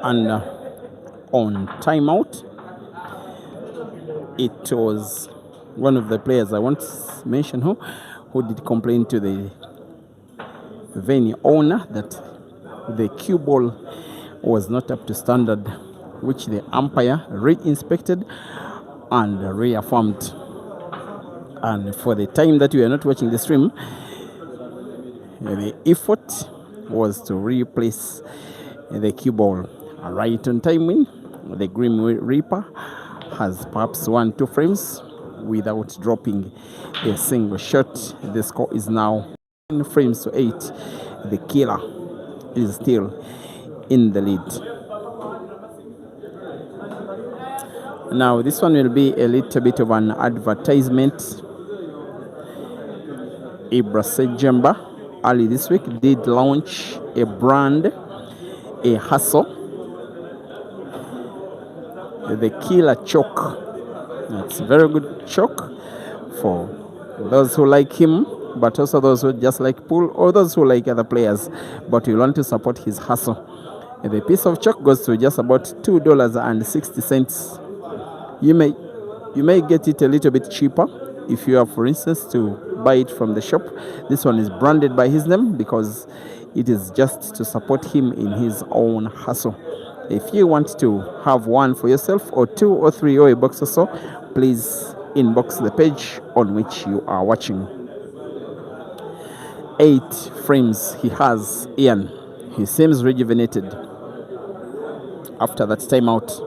And on timeout, it was one of the players, I won't mention who did complain to the venue owner that the cue ball was not up to standard, which the umpire re-inspected and reaffirmed. And for the time that we are not watching the stream, the effort was to replace the cue ball. Right on time win. The Grim Reaper has perhaps 1-2 frames without dropping a single shot. The score is now 10 frames to 8. The Killer is still in the lead. Now this one will be a little bit of an advertisement. SEJJEMBA early this week did launch a brand, a hustle, the Killer Chalk. It's very good chalk for those who like him, but also those who just like pool, or those who like other players but you want to support his hustle. The piece of chalk goes to just about $2.60. You may get it a little bit cheaper if you have, for instance, to buy it from the shop. This one is branded by his name because it is just to support him in his own hustle. If you want to have one for yourself, or 2 or 3 or a box or so, please inbox the page on which you are watching. 8 frames he has, Ian. He seems rejuvenated after that timeout.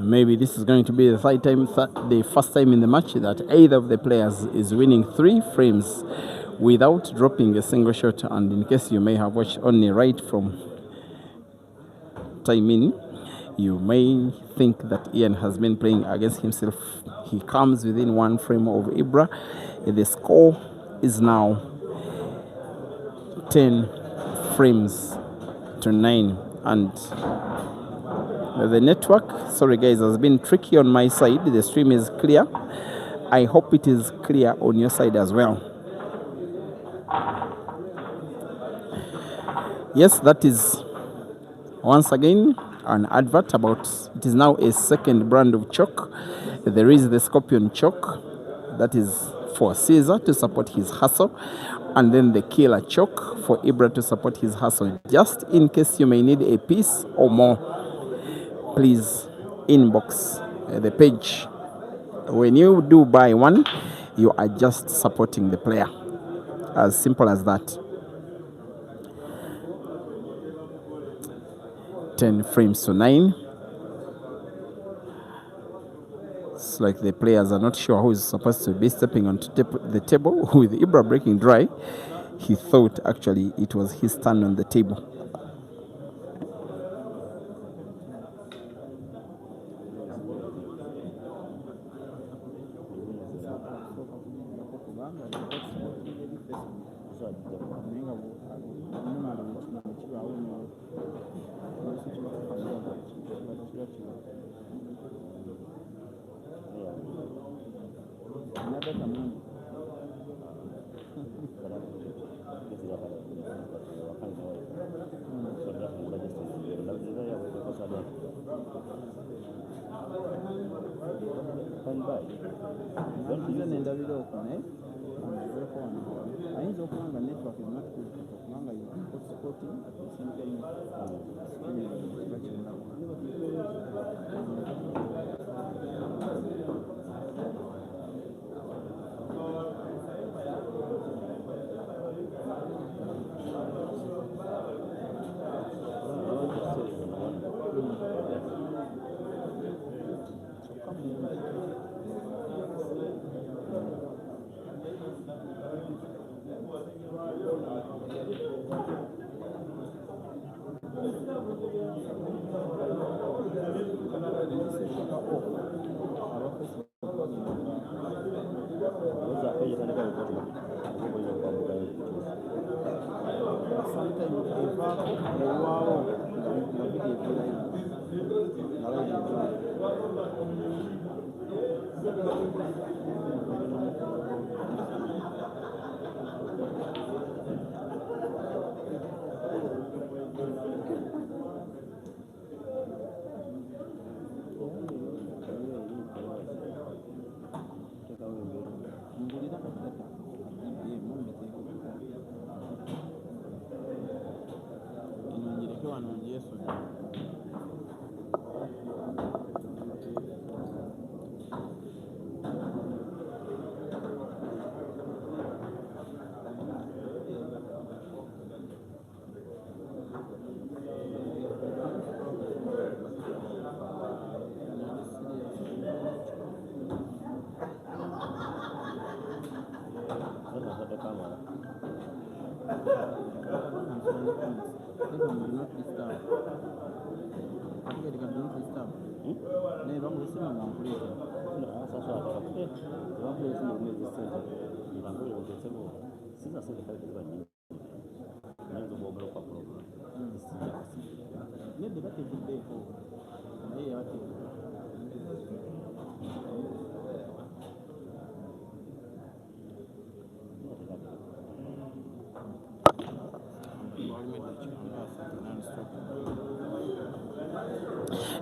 Maybe this is going to be the the first time in the match that either of the players is winning 3 frames without dropping a single shot. And in case you may have watched only right from time in, you may think that Ian has been playing against himself. He comes within 1 frame of Ibra. The score is now 10 frames to 9. And the network, sorry guys, has been tricky on my side. The stream is clear. I hope it is clear on your side as well. Yes, that is once again an advert about, it is now a second brand of chalk. There is the Scorpion chalk, that is for Caesar to support his hustle, and then the Killer chalk for Ibra to support his hustle. Just in case you may need a piece or more, please inbox the page. When you do buy one, you are just supporting the player. As simple as that. 10 frames to 9. It's like the players are not sure who is supposed to be stepping onto the table. With Ibra breaking dry, he thought actually it was his turn on the table.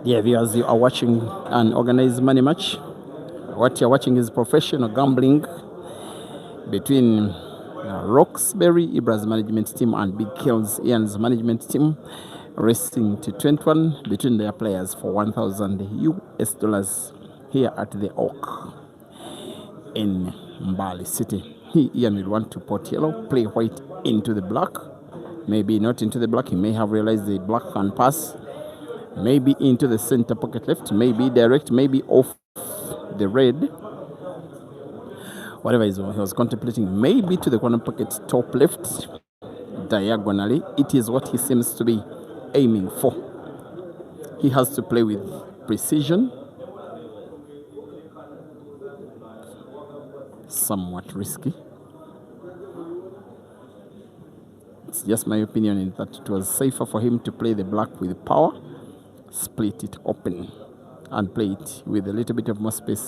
Yeah, viewers, you are watching an organized money match. What you're watching is professional gambling between Roxbury, Ibra's management team, and Big Kills, Ian's management team, racing to 21 between their players for 1,000 US dollars here at the Oak in Mbali City. Ian will want to pot yellow, play white into the black. Maybe not into the black. He may have realized the black can pass. Maybe into the center pocket left, maybe direct, maybe off the red. Whatever he was contemplating, maybe to the corner pocket top left, diagonally. It is what he seems to be aiming for. He has to play with precision. Somewhat risky. It's just my opinion in that it was safer for him to play the black with power, split it open, and play it with a little bit of more space.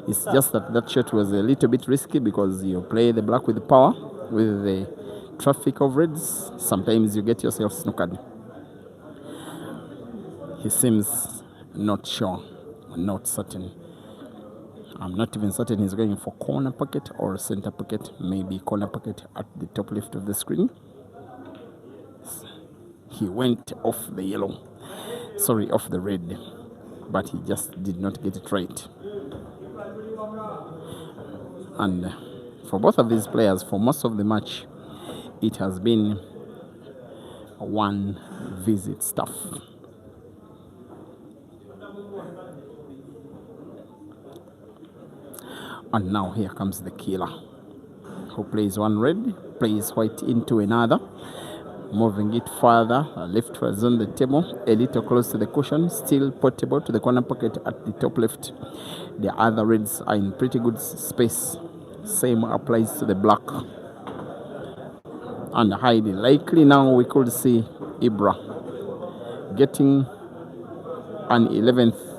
It's just that that shot was a little bit risky because you play the black with power, with the traffic of reds, sometimes you get yourself snookered. He seems not sure, not certain. I'm not even certain he's going for corner pocket or center pocket, maybe corner pocket at the top left of the screen. He went off the yellow, sorry, off the red, but he just did not get it right. And for both of these players, for most of the match, it has been one visit stuff. And now here comes the killer, who plays one red, plays white into another, moving it further. Left was on the table, a little close to the cushion, still portable to the corner pocket at the top left. The other reds are in pretty good space. Same applies to the black. And highly likely now we could see Ibra getting an 11th.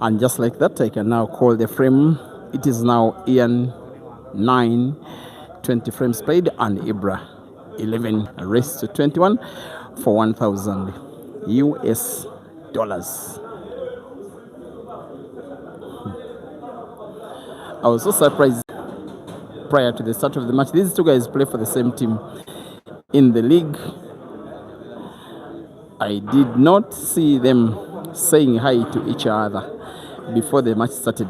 And just like that, I can now call the frame. It is now Ian 9, 20 frames played, and Ibra 11 raised to 21 for $1,000 US. I was so surprised prior to the start of the match. These two guys play for the same team in the league. I did not see them saying hi to each other before the match started.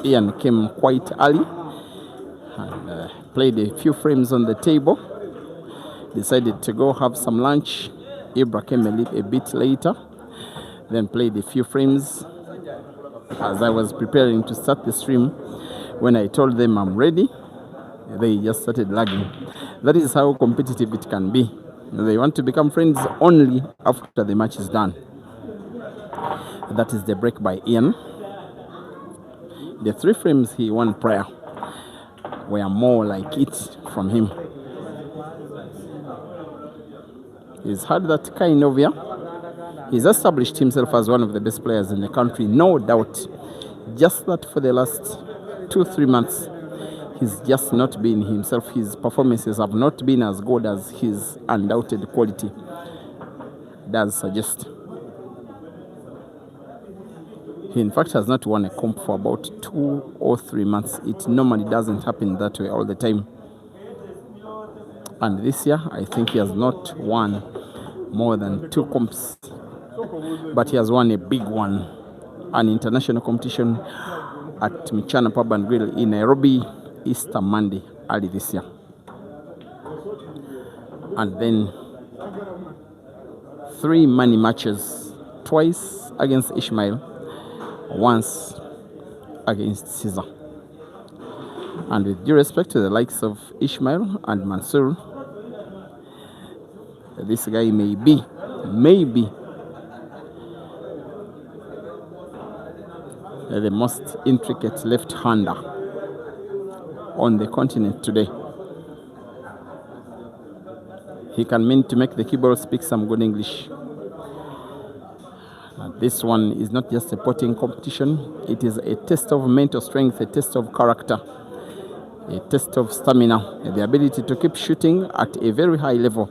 Ian came quite early and played a few frames on the table, decided to go have some lunch. Ibra came a bit later, then played a few frames. As I was preparing to start the stream, when I told them I'm ready, they just started lagging. That is how competitive it can be. They want to become friends only after the match is done. That is the break by Ian. The 3 frames he won prior were more like it from him. He's had that kind of year. He's established himself as one of the best players in the country, no doubt. Just that for the last 2-3 months, he's just not been himself. His performances have not been as good as his undoubted quality does suggest. He in fact has not won a comp for about 2 or 3 months. It normally doesn't happen that way all the time. And this year, I think he has not won more than 2 comps. But he has won a big one, an international competition at Michana Pub and Grill in Nairobi, Easter Monday, early this year. And then 3 money matches, twice against Ishmael, once against Caesar. And with due respect to the likes of Ishmael and Mansour, this guy may be the most intricate left-hander on the continent today. He can mean to make the keyboard speak some good English. This one is not just a potting competition. It is a test of mental strength, a test of character, a test of stamina, the ability to keep shooting at a very high level,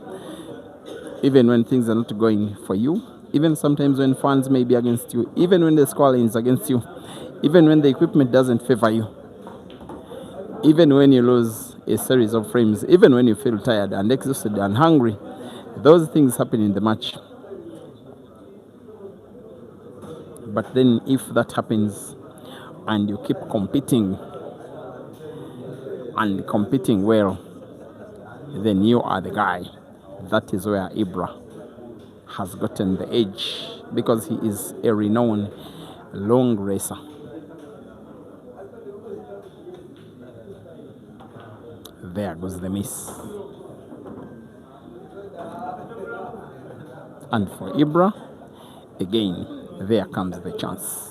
even when things are not going for you, even sometimes when funds may be against you, even when the score is against you, even when the equipment doesn't favor you, even when you lose a series of frames, even when you feel tired and exhausted and hungry, those things happen in the match. But then if that happens and you keep competing and competing well, then you are the guy. That is where Ibra has gotten the edge, because he is a renowned long racer. There goes the miss. And for Ibra, again, there comes the chance.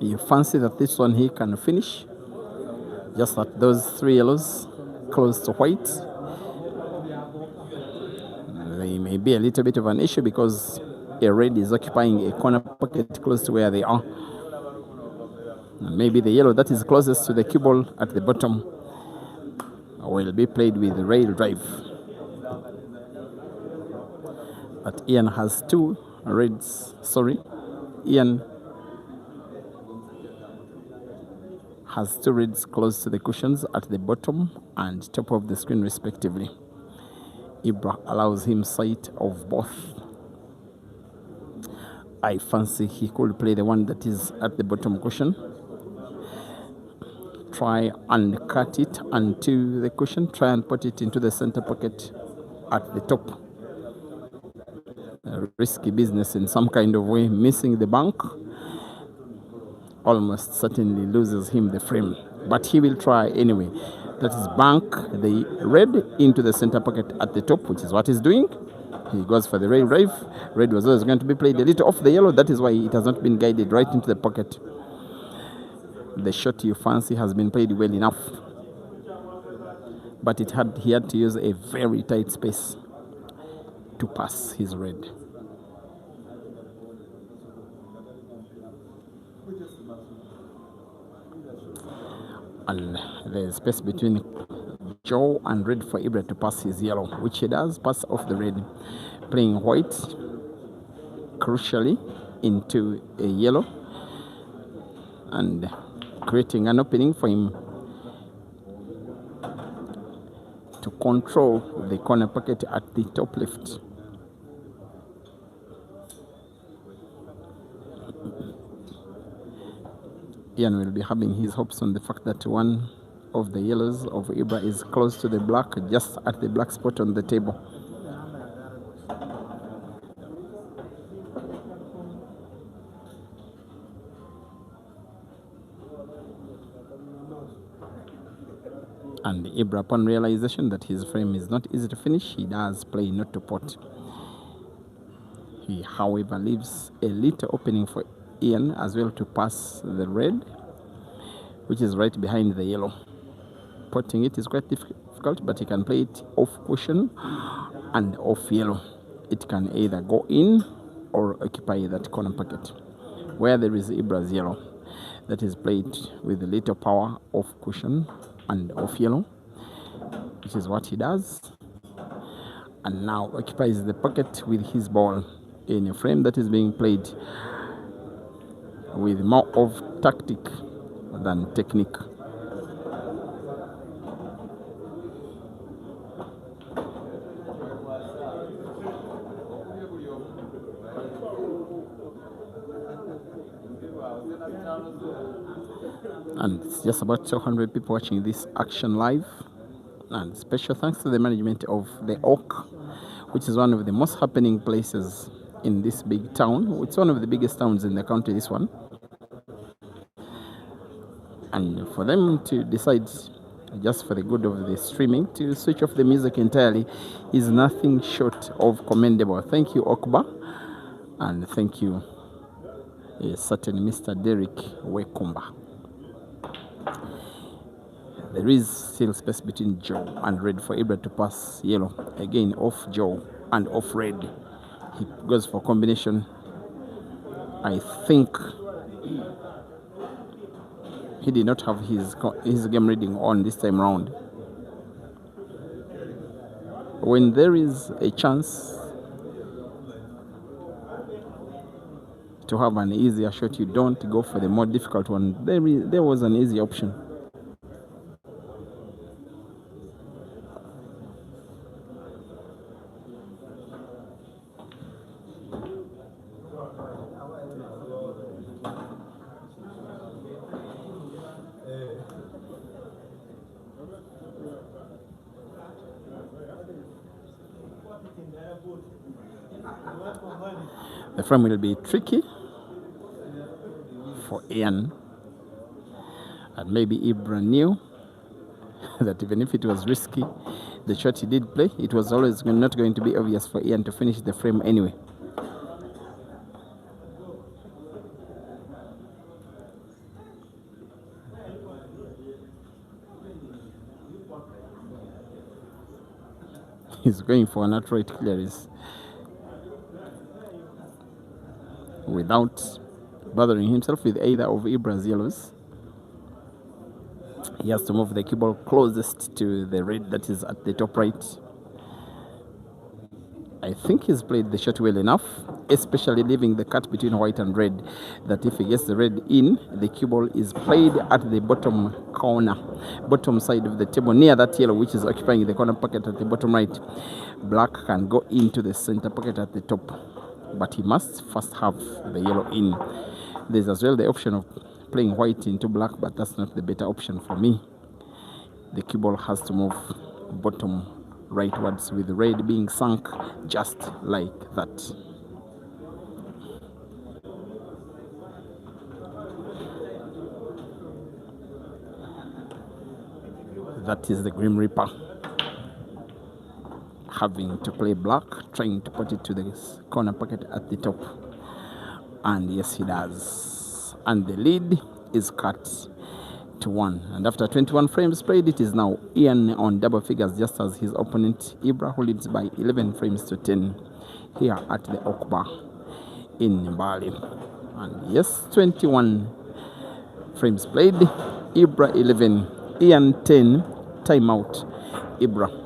You fancy that this one here can finish, just that those 3 yellows close to white, they may be a little bit of an issue because a red is occupying a corner pocket close to where they are. Maybe the yellow that is closest to the cue ball at the bottom will be played with rail drive. But Ian has 2 reds, Ian has 2 reds close to the cushions at the bottom and top of the screen respectively. Ibra allows him sight of both. I fancy he could play the one that is at the bottom cushion. Try and cut it onto the cushion. Try and put it into the center pocket at the top. A risky business in some kind of way. Missing the bank almost certainly loses him the frame, but he will try anyway. That is bank the red into the center pocket at the top, which is what he's doing. He goes for the rail drive. Red was always going to be played a little off the yellow. That is why it has not been guided right into the pocket. The shot you fancy has been played well enough, but he had to use a very tight space to pass his red. And there's space between Joe and red for Ibra to pass his yellow, which he does, pass off the red, playing white crucially into a yellow and creating an opening for him to control the corner pocket at the top left. Ian will be having his hopes on the fact that one of the yellows of Ibra is close to the black, just at the black spot on the table. And Ibra, upon realization that his frame is not easy to finish, he does play not to pot. He, however, leaves a little opening for Ian as well to pass the red, which is right behind the yellow. Potting it is quite difficult, but he can play it off cushion and off yellow. It can either go in or occupy that corner pocket. Where there is Ibra's yellow, that is played with a little power off cushion and off yellow, which is what he does, and now occupies the pocket with his ball in a frame that is being played with more of tactic than technique. And it's just about 200 people watching this action live. And special thanks to the management of the Oak, which is one of the most happening places in this big town. It's one of the biggest towns in the country, this one. And for them to decide just for the good of the streaming. To switch off the music entirely is nothing short of commendable. Thank you, Okba, and thank you, certain Mr. Derek Wekumba. There is still space between Joe and red for Ibra to pass yellow. Again, off Joe and off red. He goes for combination. I think he did not have his game reading on this time round. When there is a chance to have an easier shot, you don't go for the more difficult one. There was an easy option. The frame will be tricky for Ian, and maybe Ibra knew that even if it was risky, the shot he did play, it was always not going to be obvious for Ian to finish the frame anyway. He's going for an outright clearance without bothering himself with either of Ibra's yellows. He has to move the cue ball closest to the red that is at the top right. I think he's played the shot well enough, especially leaving the cut between white and red, that if he gets the red in, the cue ball is played at the bottom corner, bottom side of the table, near that yellow which is occupying the corner pocket at the bottom right. Black can go into the center pocket at the top, but he must first have the yellow in. There's as well the option of playing white into black, but that's not the better option for me. The cue ball has to move bottom rightwards, with red being sunk just like that. That is the Grim Reaper having to play black, trying to put it to the corner pocket at the top, and yes, he does, and the lead is cut to 1. And after 21 frames played, it is now Ian on double figures, just as his opponent Ibra, who leads by 11 frames to 10 here at the Okba in Bali. And yes, 21 frames played, Ibra 11, Ian 10, timeout Ibra.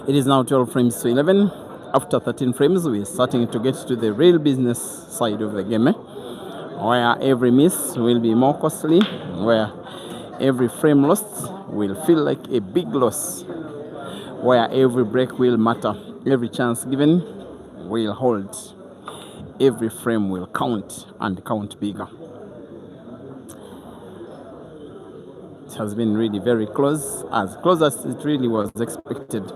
It is now 12 frames to 11. After 13 frames, we're starting to get to the real business side of the game, where every miss will be more costly, where every frame lost will feel like a big loss, where every break will matter, every chance given will hold, every frame will count and count bigger. It has been really very close as it really was expected.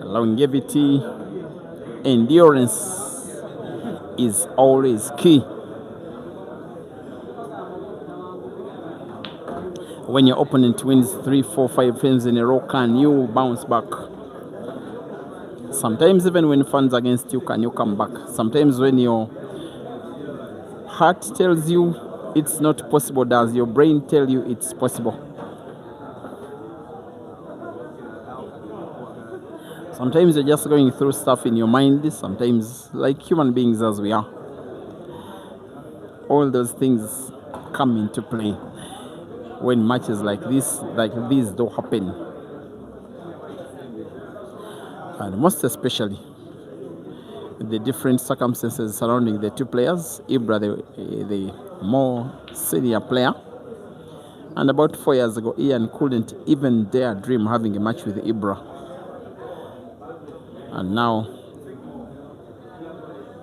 Longevity, endurance is always key. When your opponent wins 3, 4, 5 frames in a row, can you bounce back? Sometimes even when funds against you, can you come back? Sometimes when your heart tells you it's not possible, does your brain tell you it's possible? Sometimes you're just going through stuff in your mind, sometimes like human beings as we are. All those things come into play when matches like these do happen. And most especially the different circumstances surrounding the two players. Ibra, the more senior player, and about 4 years ago, Ian couldn't even dare dream having a match with Ibra. And now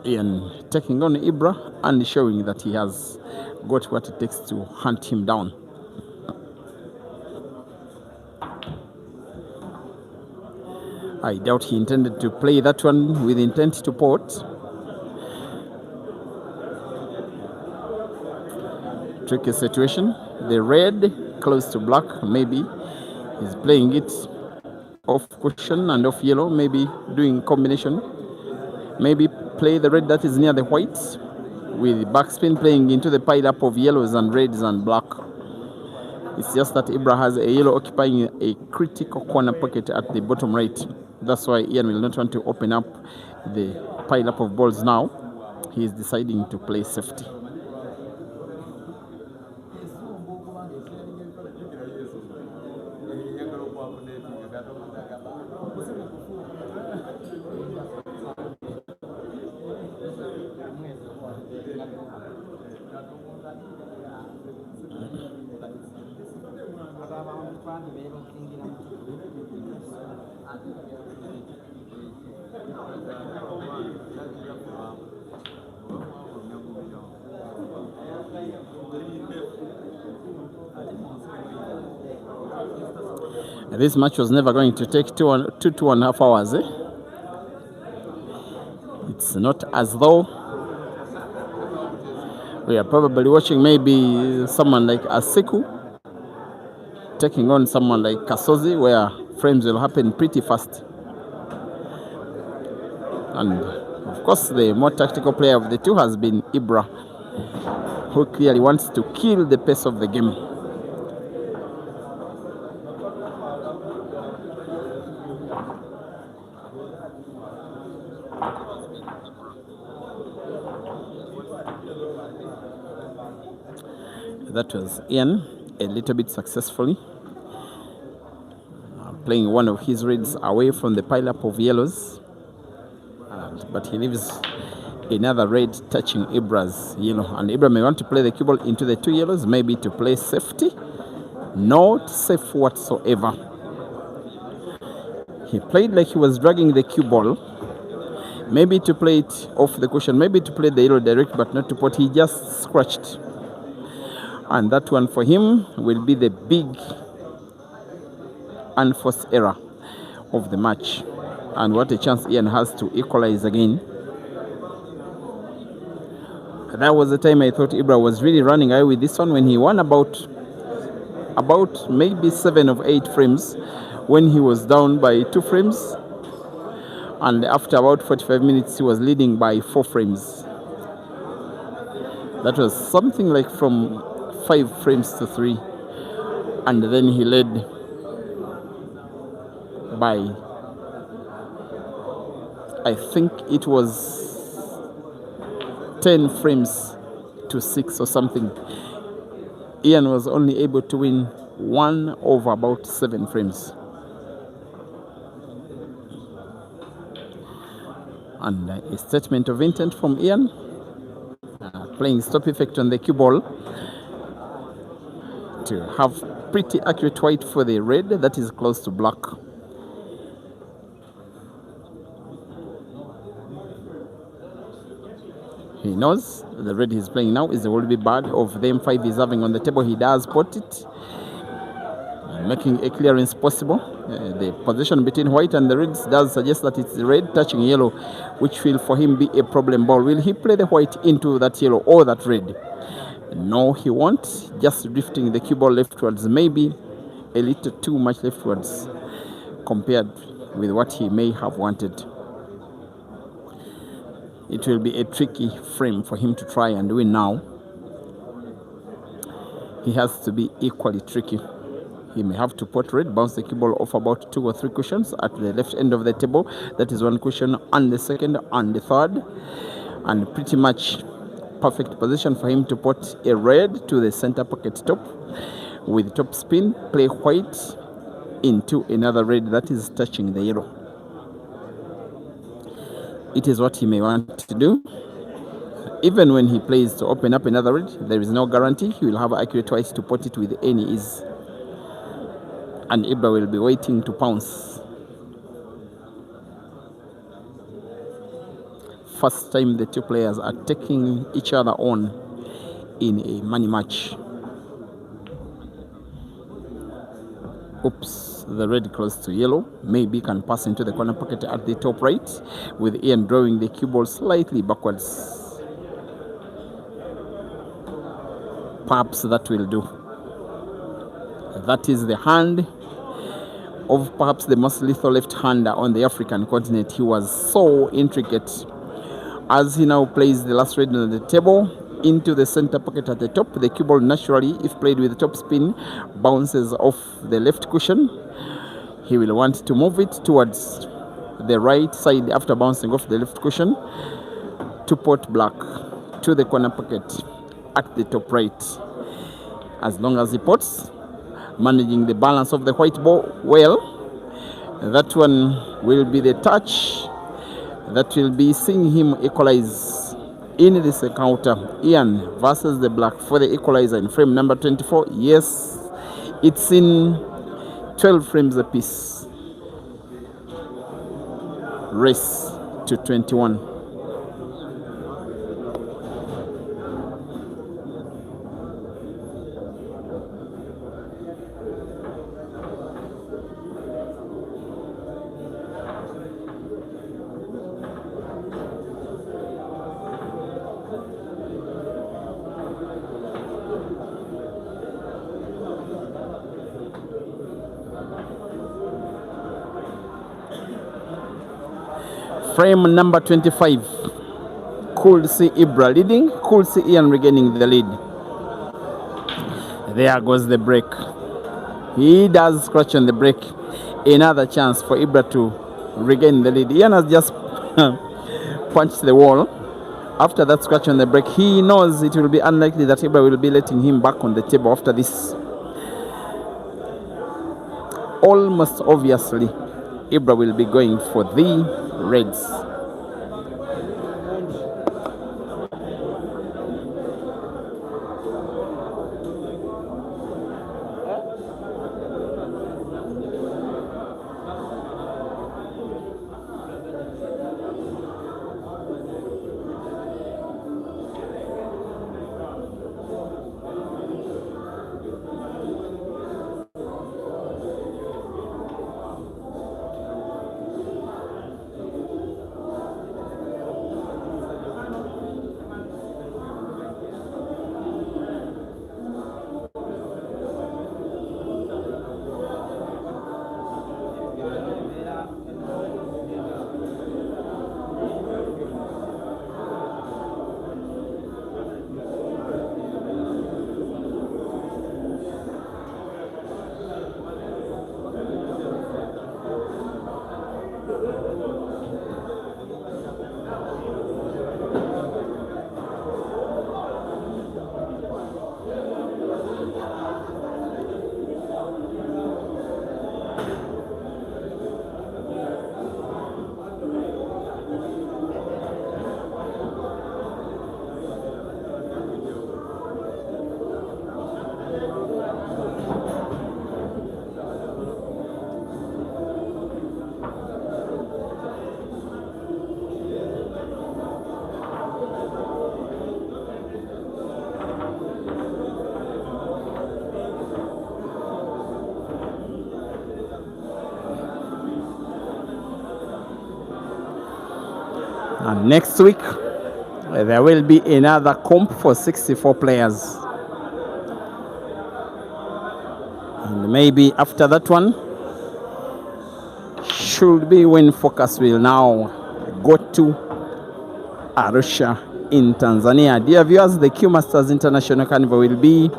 Ian taking on Ibra and showing that he has got what it takes to hunt him down. I doubt he intended to play that one with intent to pot. Tricky situation. The red close to black, maybe he's playing it off cushion and off yellow, maybe doing combination. Maybe play the red that is near the white with backspin playing into the pile up of yellows and reds and black. It's just that Ibra has a yellow occupying a critical corner pocket at the bottom right. That's why Ian will not want to open up the pile up of balls now. He is deciding to play safety. This match was never going to take 2.5 hours. It's not as though we are probably watching maybe someone like Asiku taking on someone like Kasozi, where frames will happen pretty fast. And of course, the more tactical player of the two has been Ibra, who clearly wants to kill the pace of the game. That was Ian, a little bit successfully, playing one of his reds away from the pile-up of yellows. But he leaves another red touching Ibra's yellow. And Ibra may want to play the cue ball into the two yellows, maybe to play safety. Not safe whatsoever. He played like he was dragging the cue ball. Maybe to play it off the cushion, maybe to play the yellow direct, but not to pot. He just scratched. And that one for him will be the big unforced error of the match. And what a chance Ian has to equalize again. That was the time I thought Ibra was really running away with this one, when he won about maybe 7 of 8 frames, when he was down by 2 frames. And after about 45 minutes, he was leading by 4 frames. That was something like from 5 frames to 3, and then he led by, I think it was 10 frames to 6 or something. Ian was only able to win 1 over about 7 frames. And a statement of intent from Ian, playing stop effect on the cue ball to have pretty accurate white for the red that is close to black. He knows the red he's playing now is the will be bad of the M5 he's having on the table. He does pot it, making a clearance possible. The position between white and the reds does suggest that it's the red touching yellow, which will for him be a problem ball. Will he play the white into that yellow or that red? No, he won't. Just drifting the cue ball leftwards, maybe a little too much leftwards compared with what he may have wanted. It will be a tricky frame for him to try and win now. He has to be equally tricky. He may have to pot red, bounce the cue ball off about 2 or 3 cushions at the left end of the table. That is 1 cushion and the second and the third. And pretty much perfect position for him to pot a red to the center pocket top. With top spin, play white into another red that is touching the yellow. It is what he may want to do. Even when he plays to open up another red, there is no guarantee he will have accurate white to pot it with any ease. And Ibra will be waiting to pounce. First time the two players are taking each other on in a money match. Oops, the red close to yellow. Maybe can pass into the corner pocket at the top right, with Ian drawing the cue ball slightly backwards. Perhaps that will do. That is the hand of perhaps the most lethal left-hander on the African continent. He was so intricate. As he now plays the last red on the table into the center pocket at the top, the cue ball naturally, if played with the top spin, bounces off the left cushion. He will want to move it towards the right side after bouncing off the left cushion to pot black to the corner pocket at the top right. As long as he pots, managing the balance of the white ball well, that one will be the touch that will be seeing him equalize in this encounter. Ian versus the black for the equalizer in frame number 24. Yes, it's in 12 frames apiece. Race to 21. Frame number 25. Could see Ibra leading, could see Ian regaining the lead. There goes the break. He does scratch on the break. Another chance for Ibra to regain the lead. Ian has just punched the wall. After that scratch on the break, he knows it will be unlikely that Ibra will be letting him back on the table after this. Almost obviously, Ibra will be going for the reds. And next week, there will be another comp for 64 players. And maybe after that one, should be when focus will now go to Arusha in Tanzania. Dear viewers, the Q Masters International Carnival will be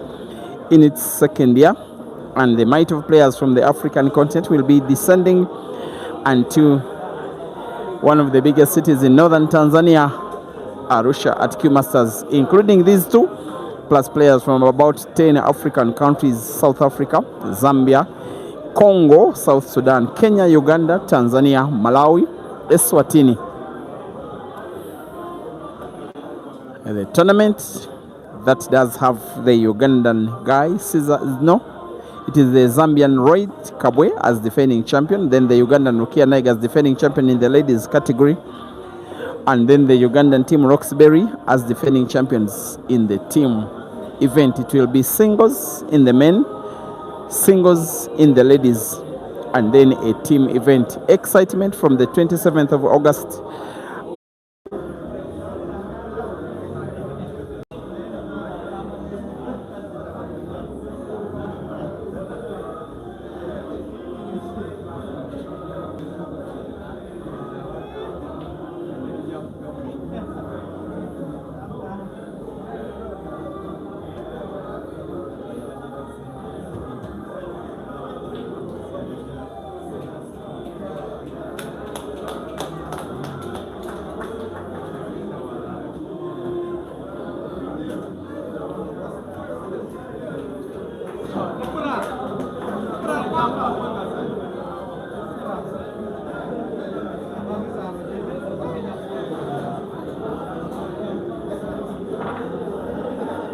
in its second year, and the might of players from the African continent will be descending into one of the biggest cities in northern Tanzania, Arusha, at Q Masters, including these two, plus players from about 10 African countries: South Africa, Zambia, Congo, South Sudan, Kenya, Uganda, Tanzania, Malawi, Eswatini. The tournament that does have the Ugandan guy, Caesar, no, it is the Zambian Roy Kabwe as defending champion, then the Ugandan Rukia Naig as defending champion in the ladies category, and then the Ugandan team Roxbury as defending champions in the team event. It will be singles in the men, singles in the ladies, and then a team event. Excitement from the 27th of August.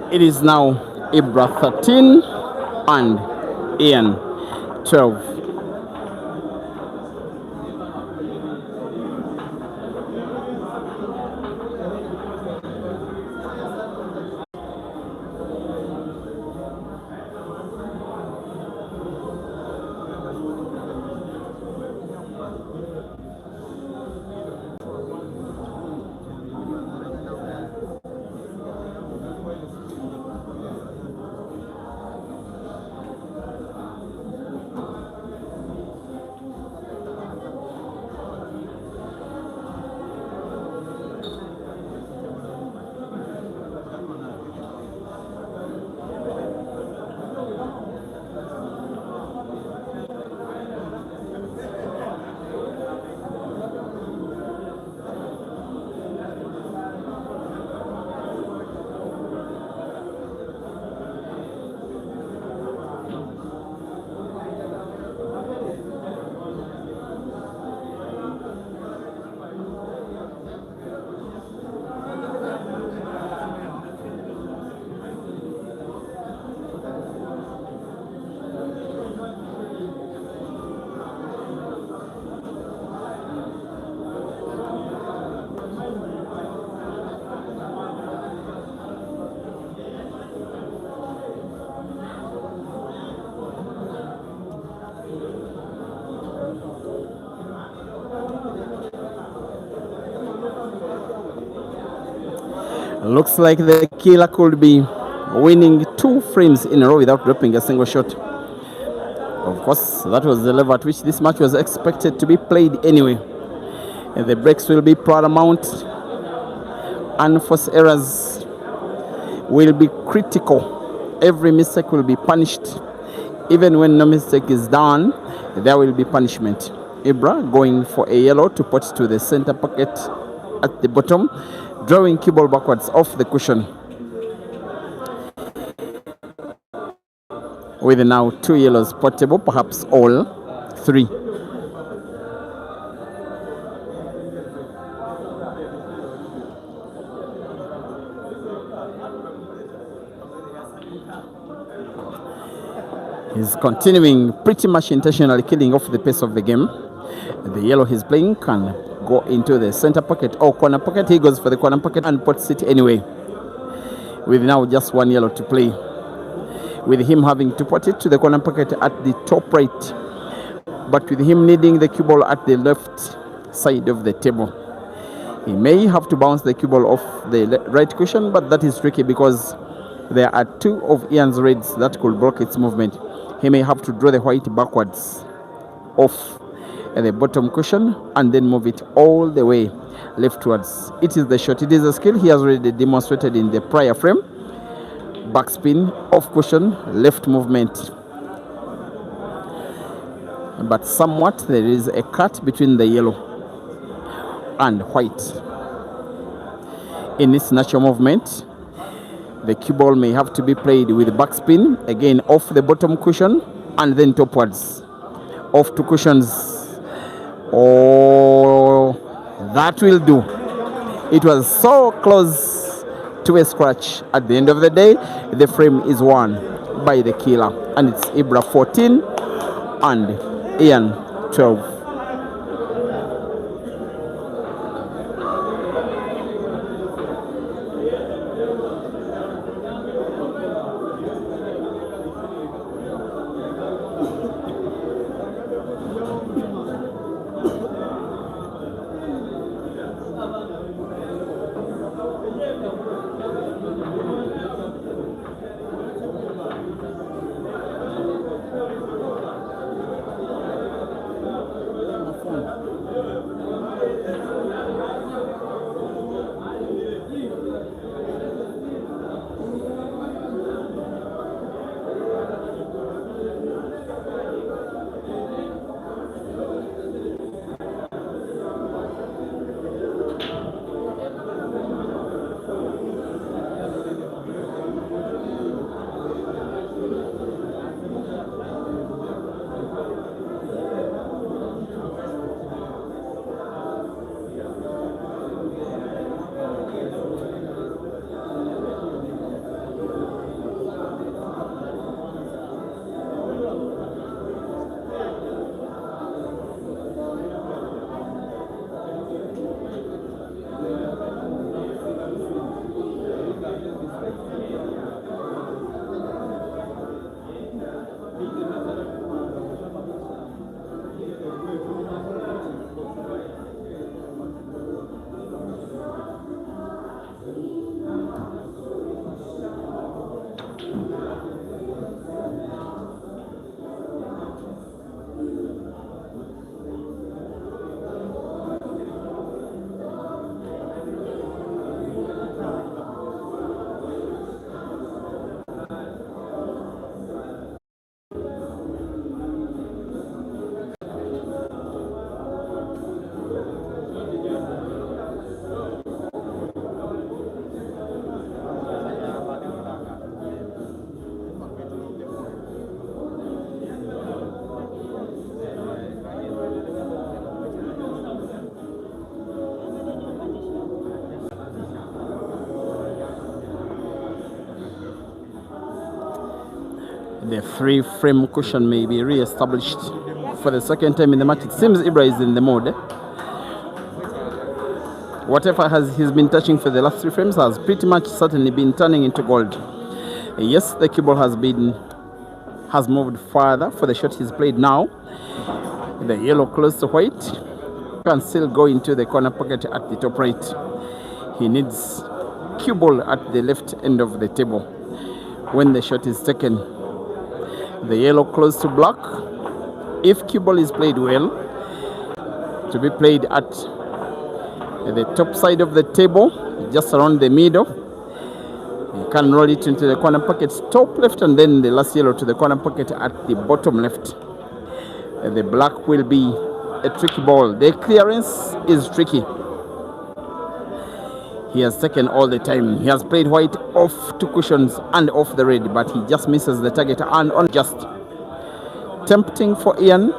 It is now IBRA 13 and Ian 12. Looks like the killer could be winning 2 frames in a row without dropping a single shot. Of course, that was the level at which this match was expected to be played anyway. And the breaks will be paramount. Unforced errors will be critical. Every mistake will be punished. Even when no mistake is done, there will be punishment. IBRA going for a yellow to put to the center pocket at the bottom, drawing cue ball backwards off the cushion. With now 2 yellows portable, perhaps all 3. He's continuing pretty much intentionally killing off the pace of the game. The yellow he's playing can go into the center pocket or corner pocket. He goes for the corner pocket and puts it anyway. With now just 1 yellow to play, with him having to put it to the corner pocket at the top right, but with him needing the cue ball at the left side of the table. He may have to bounce the cue ball off the right cushion, but that is tricky because there are two of Ian's reds that could block its movement. He may have to draw the white backwards off the bottom cushion and then move it all the way leftwards. It is the shot. It is a skill he has already demonstrated in the prior frame. Backspin, off cushion, left movement. But somewhat there is a cut between the yellow and white. In its natural movement, the cue ball may have to be played with backspin, again off the bottom cushion and then topwards. Off two cushions. Oh, that will do. It was so close to a scratch. At the end of the day, the frame is won by the killer, and it's Ibra 14 and Ian 12. The free frame cushion may be re-established for the second time in the match. It seems Ibra is in the mode. Whatever he's been touching for the last three frames has pretty much certainly been turning into gold. Yes, the cue ball has moved further for the shot he's played now. The yellow close to white can still go into the corner pocket at the top right. He needs cue ball at the left end of the table when the shot is taken. The yellow close to black. If cue ball is played well, to be played at the top side of the table, just around the middle. You can roll it into the corner pocket top left, and then the last yellow to the corner pocket at the bottom left. The black will be a tricky ball. The clearance is tricky. He has taken all the time. He has played white off two cushions and off the red, but he just misses the target and on just. Tempting for Ian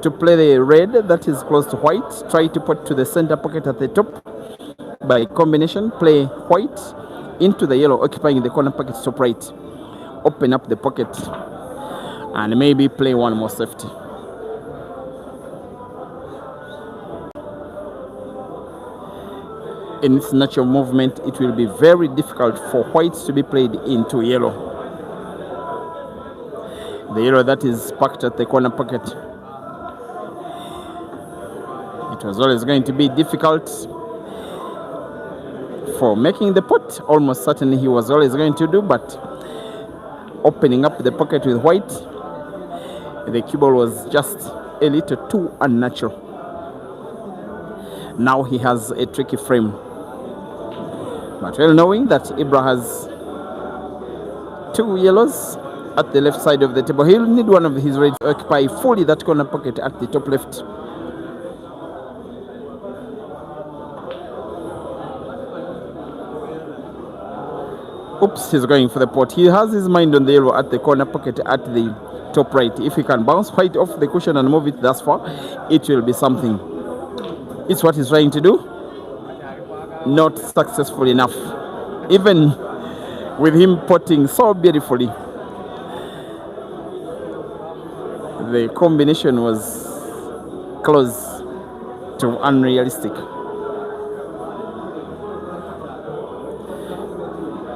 to play the red that is close to white. Try to put to the center pocket at the top. By combination, play white into the yellow, occupying the corner pocket top right. Open up the pocket and maybe play one more safety. In its natural movement, it will be very difficult for whites to be played into yellow. The yellow that is packed at the corner pocket. It was always going to be difficult for making the pot. Almost certainly he was always going to do, but opening up the pocket with white, the cue ball was just a little too unnatural. Now he has a tricky frame, but well knowing that Ibra has 2 yellows at the left side of the table, he'll need one of his reds to occupy fully that corner pocket at the top left. Oops, he's going for the pot. He has his mind on the yellow at the corner pocket at the top right. If he can bounce white off the cushion and move it thus far, it will be something. It's what he's trying to do. Not successful enough. Even with him potting so beautifully, the combination was close to unrealistic.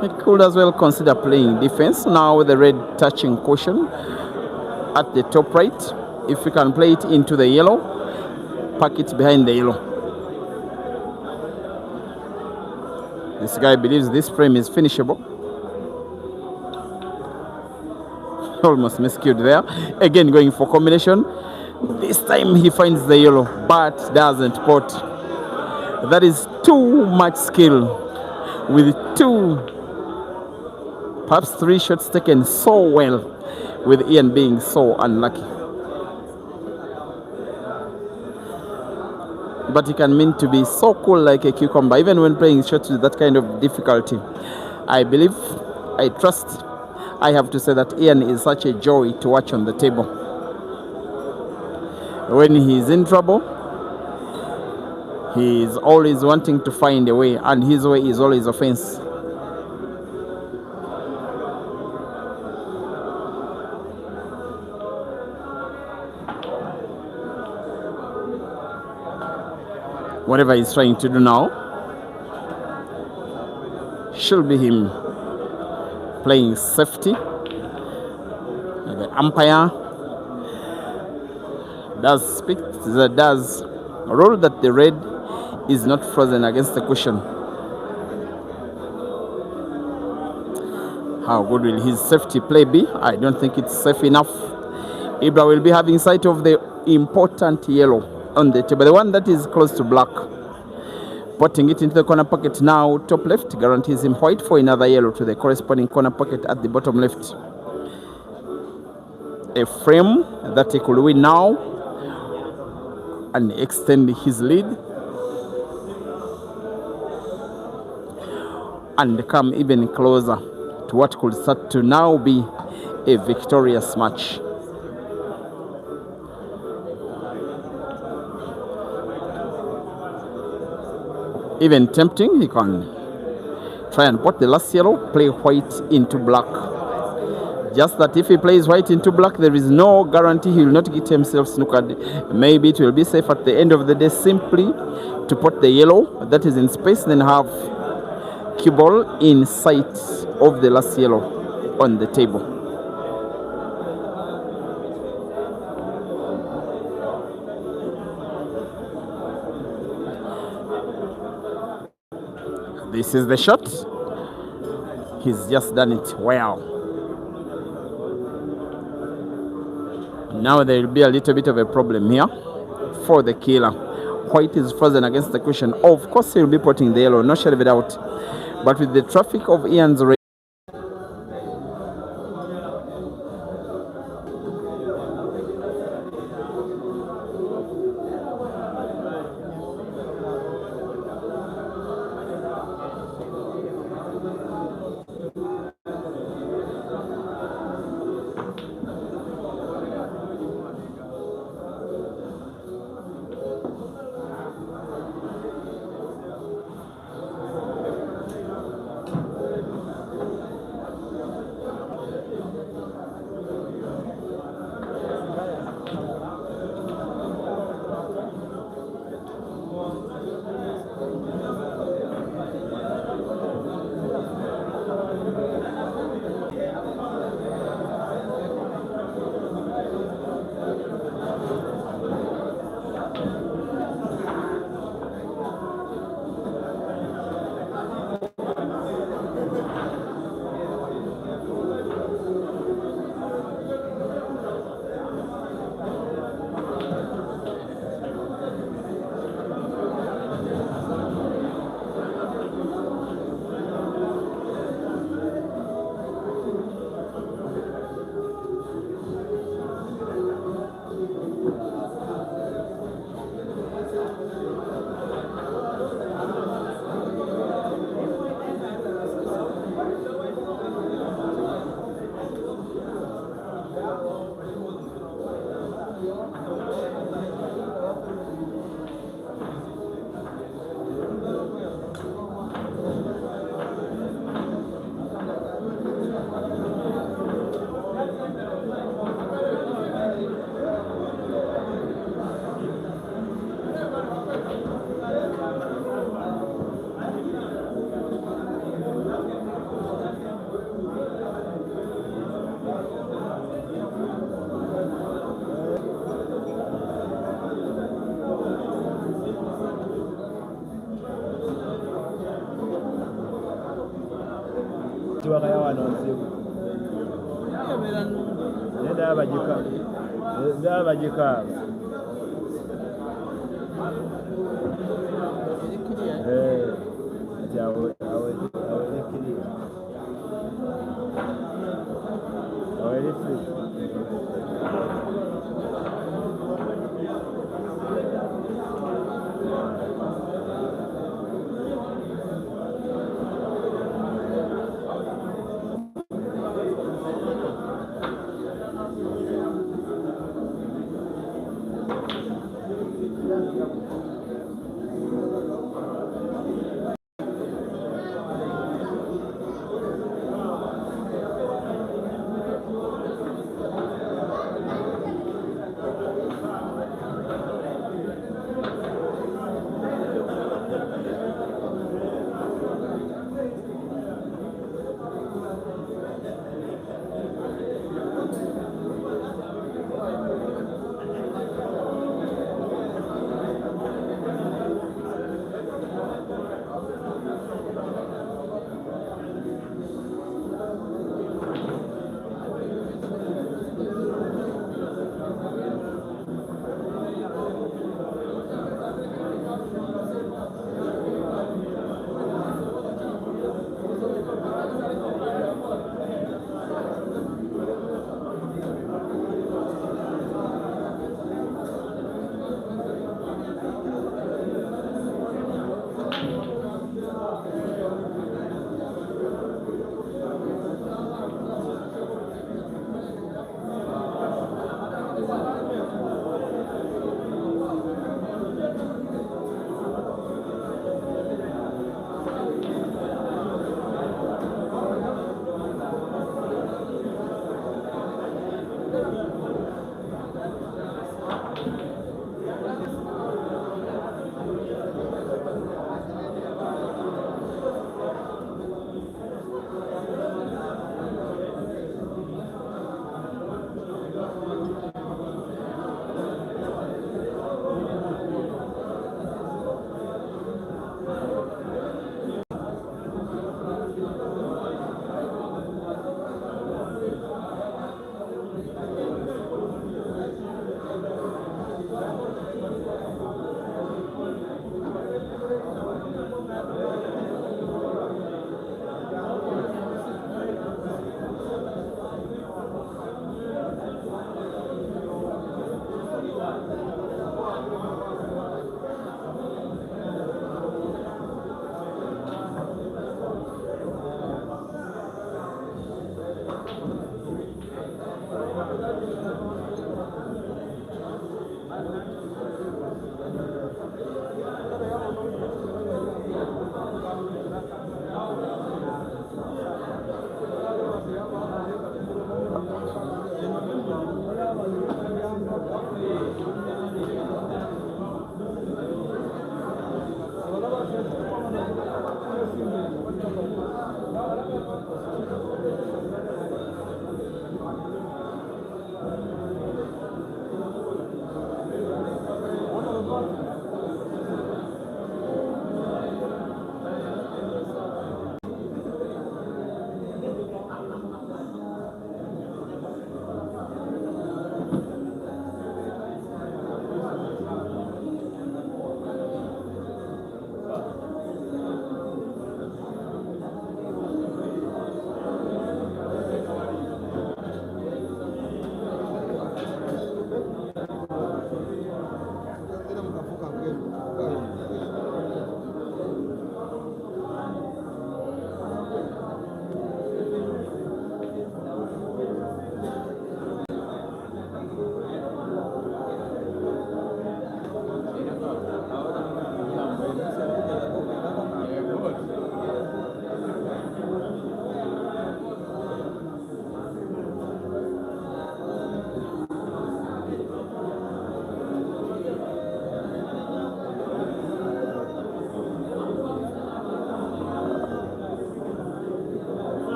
It could as well consider playing defense. Now the red touching cushion at the top right. If we can play it into the yellow, pack it behind the yellow. This guy believes this frame is finishable. Almost miscued there. Again going for combination. This time he finds the yellow, but doesn't pot. That is too much skill with 2, perhaps 3 shots taken so well, with Ian being so unlucky. But he can mean to be so cool like a cucumber, even when playing shots with that kind of difficulty. I believe, I trust, I have to say that Ian is such a joy to watch on the table. When he's in trouble, he is always wanting to find a way, and his way is always offense. Whatever he's trying to do now should be him playing safety. The umpire does rule that the red is not frozen against the cushion. How good will his safety play be? I don't think it's safe enough. Ibra will be having sight of the important yellow on the table, the one that is close to black. Putting it into the corner pocket now, top left, guarantees him white for another yellow to the corresponding corner pocket at the bottom left. A frame that he could win now and extend his lead and come even closer to what could start to now be a victorious match. Even tempting, he can try and put the last yellow, play white into black. Just that if he plays white into black, there is no guarantee he will not get himself snookered. Maybe it will be safe at the end of the day simply to put the yellow that is in space, then have cue ball in sight of the last yellow on the table. This is the shot. He's just done it well. Now there will be a little bit of a problem here for the killer. White is frozen against the cushion. Of course he will be putting the yellow, no shadow of a doubt. But with the traffic of Ian's red, netiwaka yawana nzibu ndaba bagikaaba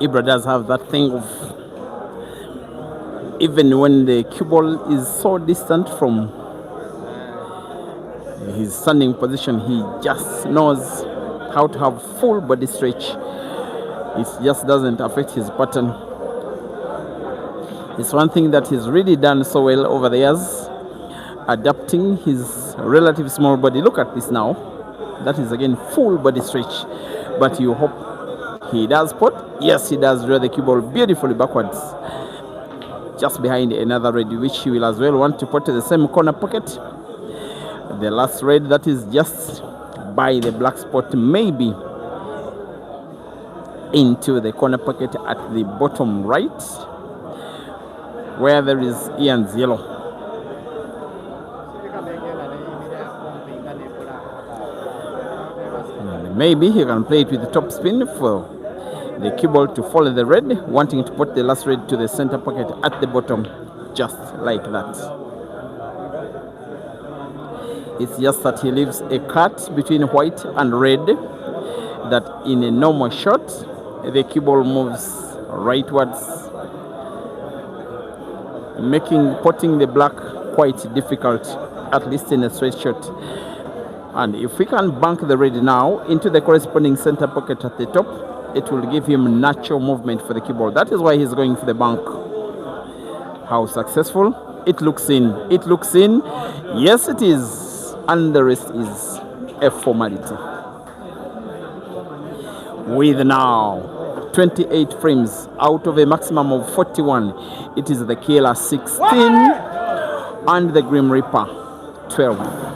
Ibra does have that thing of, even when the cue ball is so distant from his standing position, he just knows how to have full body stretch. It just doesn't affect his pattern. It's one thing that he's really done so well over the years, adapting his relative small body. Look at this now. That is again full body stretch. But you hope he does pot. Yes, he does draw the cue ball beautifully backwards, just behind another red, which he will as well want to put to the same corner pocket. The last red that is just by the black spot, maybe into the corner pocket at the bottom right, where there is Ian's yellow. And maybe he can play it with the top spin for the cue ball to follow the red, wanting to put the last red to the center pocket at the bottom, just like that. It's just that he leaves a cut between white and red, that in a normal shot, the cue ball moves rightwards, making potting the black quite difficult, at least in a straight shot. And if we can bank the red now into the corresponding center pocket at the top, it will give him natural movement for the cue ball. That is why he's going for the bank. How successful? It looks in. It looks in. Yes, it is. And the rest is a formality. With now 28 frames out of a maximum of 41, it is the Killer 16 and the Grim Reaper 12.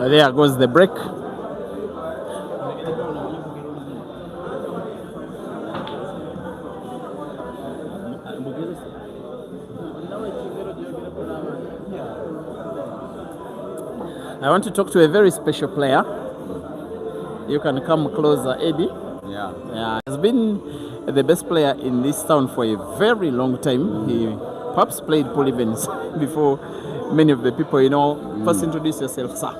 There goes the break. I want to talk to a very special player. You can come closer, Eddie. Yeah. He's been the best player in this town for a very long time. He perhaps played pool events before many of the people, you know. First introduce yourself, sir.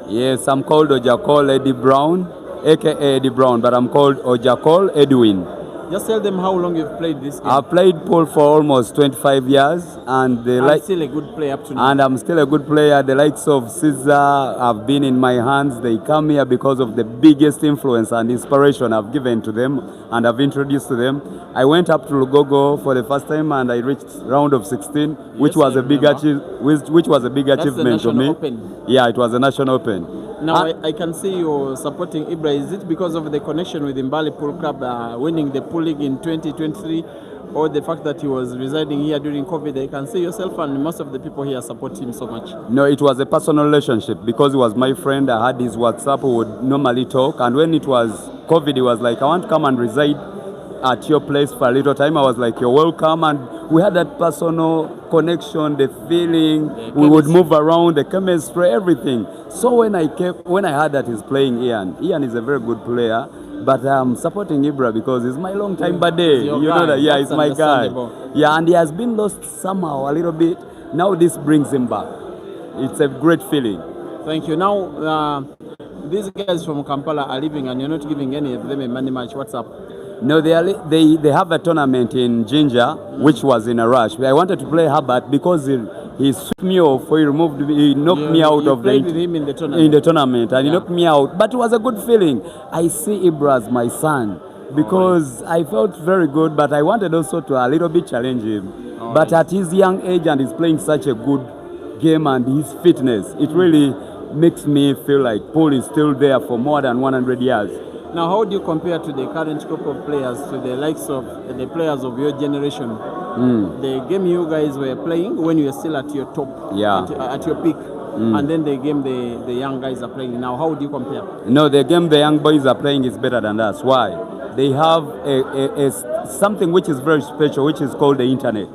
Yes, I'm called Ojakol Eddie Brown, aka Eddie Brown, but I'm called Ojakol Edwin. Just tell them how long you've played this game. I've played pool for almost 25 years, and I'm still a good player up to now. And I'm still a good player. The likes of Caesar have been in my hands. They come here because of the biggest influence and inspiration I've given to them and I've introduced to them. I went up to Lugogo for the first time and I reached round of 16, which was a big achievement to me. Open. Yeah, it was a national open. Now I can see you're supporting Ibra. Is it because of the connection with Mbali Pool Club winning the pool league in 2023, or the fact that he was residing here during COVID? I can see yourself and most of the people here support him so much. No, it was a personal relationship because he was my friend. I had his WhatsApp, we would normally talk, and when it was COVID, he was like, I want to come and reside at your place for a little time. I was like, you're welcome, and we had that personal connection, the feeling, we would move around, the chemistry, everything. So when I heard that he's playing Ian is a very good player, but I'm supporting Ibra because he's my long time buddy. You know that, yeah, he's my guy. Yeah, and he has been lost somehow a little bit. Now this brings him back. It's a great feeling. Thank you. Now, these guys from Kampala are leaving and you're not giving any of them a money match. What's up? No, they have a tournament in Ginger, which was in a rush. I wanted to play Herbert because he swept me off, or he removed me, he knocked me out you of played with him in the tournament. And he Yeah. knocked me out. But it was a good feeling. I see Ibra as my son because I felt very good, but I wanted also to a little bit challenge him. But at his young age and he's playing such a good game and his fitness, it really makes me feel like Paul is still there for more than 100 years. Now, how do you compare to the current group of players, to the likes of the players of your generation? The game you guys were playing when you were still at your top, at your peak, and then the game the young guys are playing now. How do you compare? No, the game the young boys are playing is better than us. Why? They have something which is very special, which is called the internet,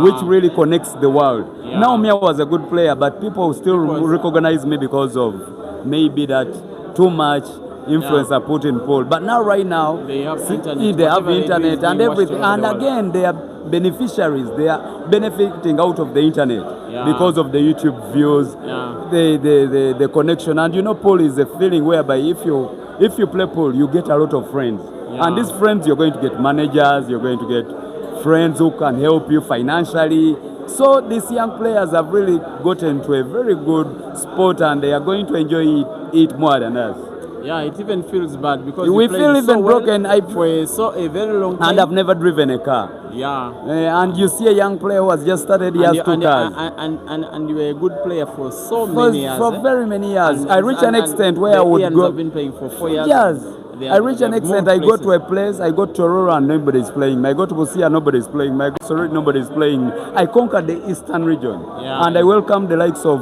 which really connects the world. Now, me, I was a good player, but people still recognize me because of maybe that too much influence I put in Paul. But now, right now, they have internet and everything. And again, they are beneficiaries. They are benefiting out of the internet because of the YouTube views, the connection. And you know, Paul is a feeling whereby if you play Paul, you get a lot of friends. And these friends, you're going to get managers, you're going to get friends who can help you financially. So these young players have really gotten to a very good sport, and they are going to enjoy it more than us. Yeah, it even feels bad because we feel even broken. For a very long time. And I've never driven a car. And you see a young player who has just started, he has 2 cars. And you were a good player for many years. For very many years. I reached an extent where I would go. Have been playing for 4 years. Yes. I reached an extent, I go to a place, I go to Aurora and nobody's playing. I go to Busia, nobody's playing. I go to Sorry, nobody's playing. I conquered the eastern region. And I welcomed the likes of,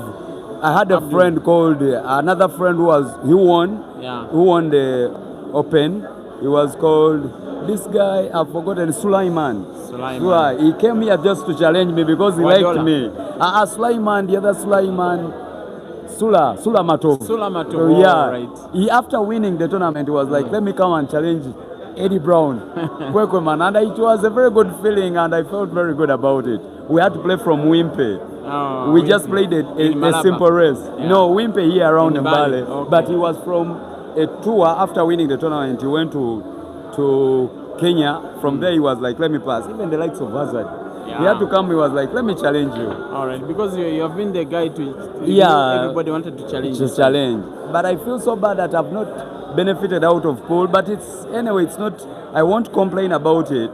I had a friend called, another friend who won the Open. He was called, this guy, I've forgotten, Sulaiman. He came here just to challenge me because he liked me. Sulaiman, the other Sulaiman, Sula Matov. Right. He, after winning the tournament, he was like, let me come and challenge Eddie Brown, Kwekweman. And it was a very good feeling, and I felt very good about it. We had to play from Wimpe. We just played a simple race. No, Wimpe here around Mbale. Okay. But he was from a tour. After winning the tournament, he went to Kenya. From there, he was like, let me pass. Even the likes of Hazard. He had to come, he was like, let me challenge you. All right, because you have been the guy to everybody wanted to challenge. But I feel so bad that I've not benefited out of Paul. But it's not, I won't complain about it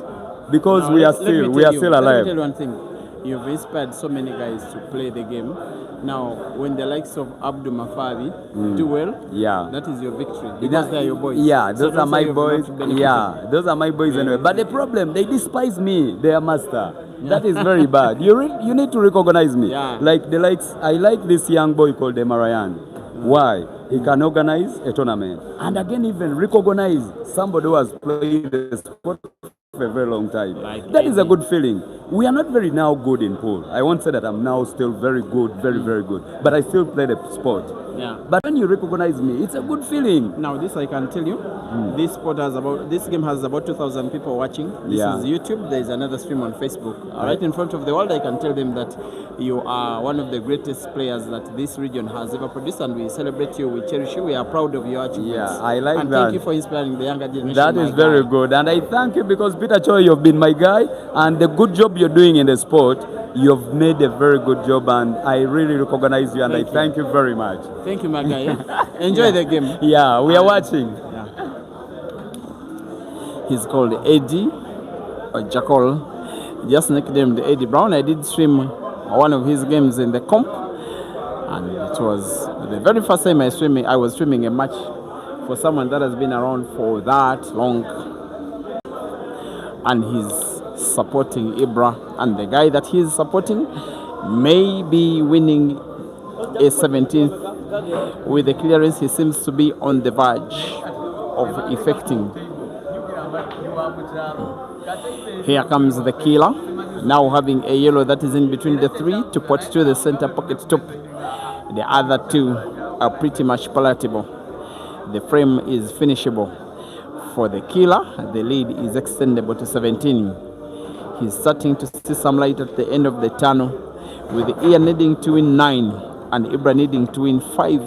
because we are still alive. Let me tell you one thing. You've inspired so many guys to play the game. Now, when the likes of Abdul Mafadi do well, that is your victory. Because they are your boys. Those are my boys. Those are my boys anyway. But the problem, they despise me, their master. That is very bad. You need to recognize me. Like the likes, I like this young boy called Marian. Why? He can organize a tournament. And again, even recognize somebody who has played the sport for a very long time. That is a good feeling. We are not very now good in pool. I won't say that I'm now still very good, very good. But I still play the sport. But when you recognize me, it's a good feeling. Now this I can tell you, this game has about 2,000 people watching. This is YouTube. There is another stream on Facebook. Right in front of the world, I can tell them that you are one of the greatest players that this region has ever produced, and we celebrate you, we cherish you, we are proud of your achievements. I like and that. Thank you for inspiring the younger generation. That is very good, and I thank you because Peter Choi, you've been my guy, and the good job you're doing in the sport, you've made a very good job, and I really recognize you, and I thank you very much. Thank you, my guy. Enjoy the game. We are watching. He's called Eddie or Jackal. Just nicknamed Eddie Brown. I did stream one of his games in the comp, and it was the very first time I was streaming a match for someone that has been around for that long, and he's supporting Ibra, and the guy that he's supporting may be winning a 17th. With the clearance, he seems to be on the verge of effecting. Here comes the killer, now having a yellow that is in between the three to put to the center pocket top. The other two are pretty much palatable. The frame is finishable. For the killer, the lead is extendable to 17. He's starting to see some light at the end of the tunnel, with the ear needing to win 9 and Ibra needing to win 5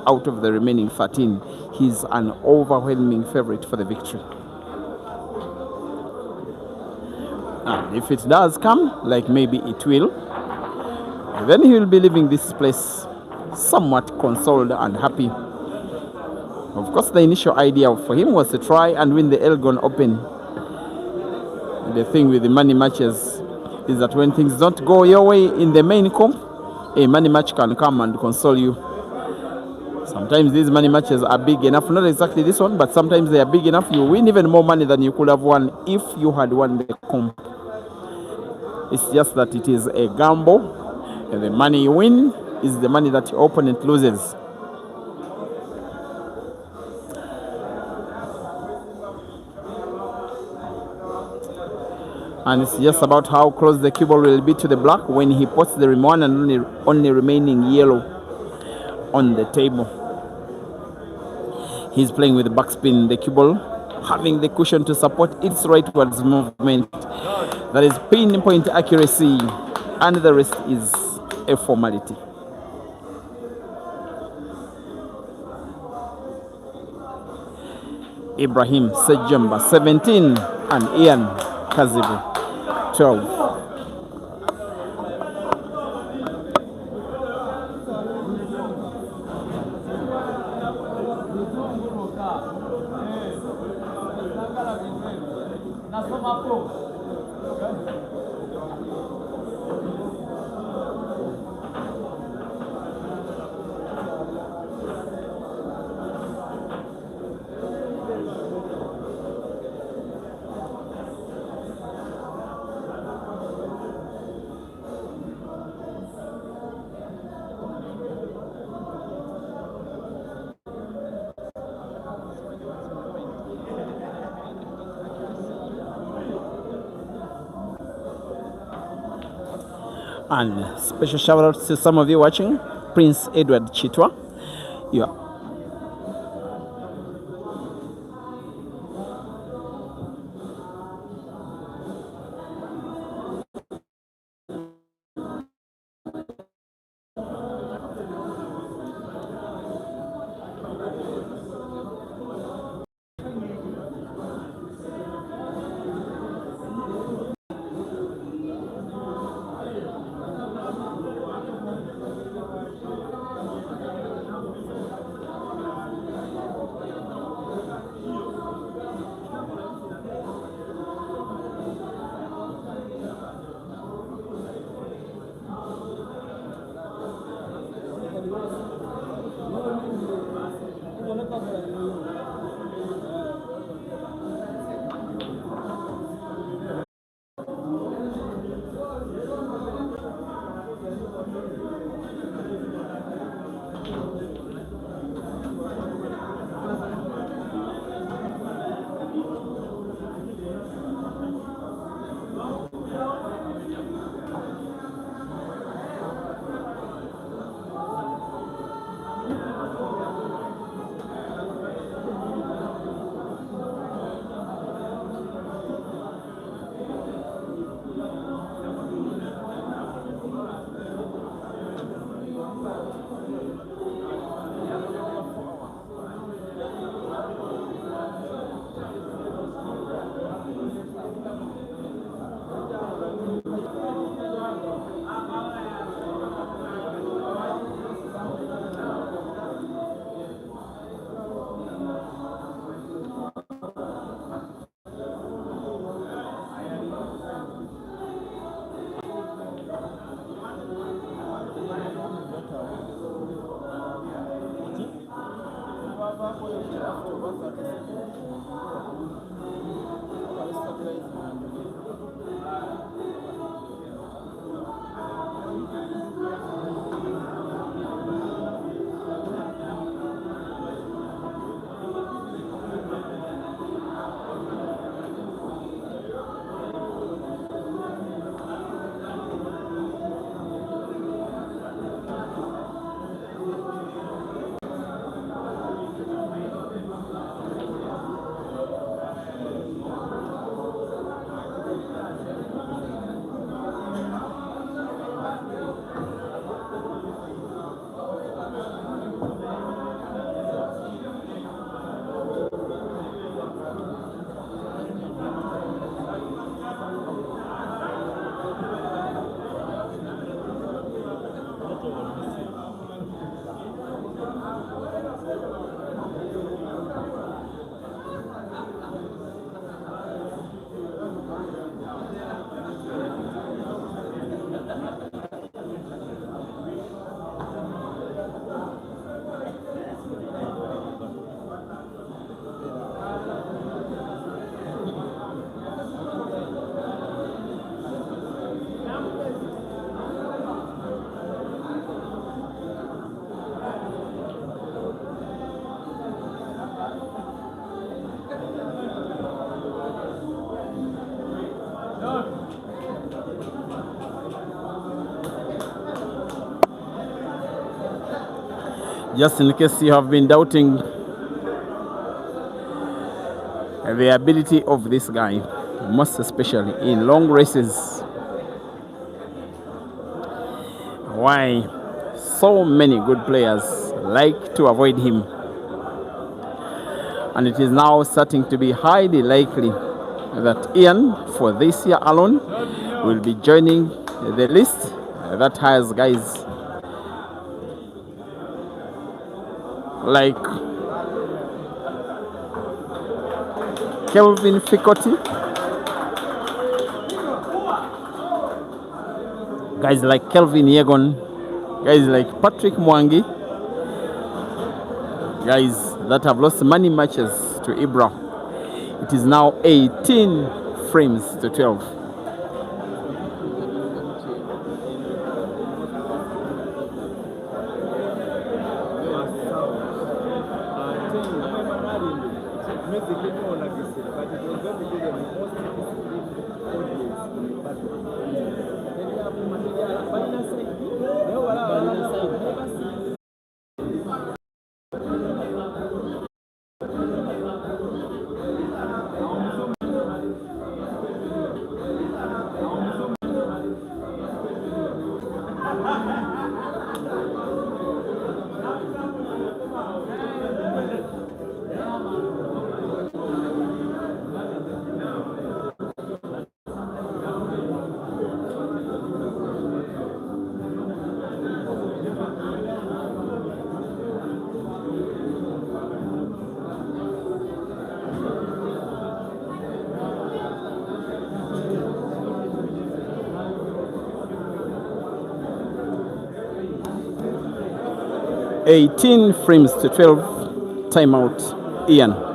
out of the remaining 13. He's an overwhelming favorite for the victory. And if it does come, like maybe it will, Then he will be leaving this place somewhat consoled and happy. Of course, the initial idea for him was to try and win the Elgon Open. The thing with the money matches is that when things don't go your way in the main comp, a money match can come and console you. Sometimes these money matches are big enough, not exactly this one, but sometimes they are big enough. You win even more money than you could have won if you had won the comp. It's just that it is a gamble, and the money you win is the money that your opponent loses. And it's just about how close the cue ball will be to the black when he puts the one and only remaining yellow on the table. He's playing with the backspin, the cue ball having the cushion to support its rightwards movement. That is pinpoint accuracy, and the rest is a formality. Ibrahim SEJJEMBA 17 and Ian KAZIBWE 12. And special shout out to some of you watching. Prince Edward Chitwa. You are Just in case you have been doubting the ability of this guy, most especially in long races. Why so many good players like to avoid him. And it is now starting to be highly likely that Ian, for this year alone, will be joining the list that has guys like Kelvin Ficoti, guys like Kelvin Yegon, guys like Patrick Mwangi, guys that have lost many matches to Ibra. It is now 18 frames to 12. $18 frames to 12. Timeout, Ian.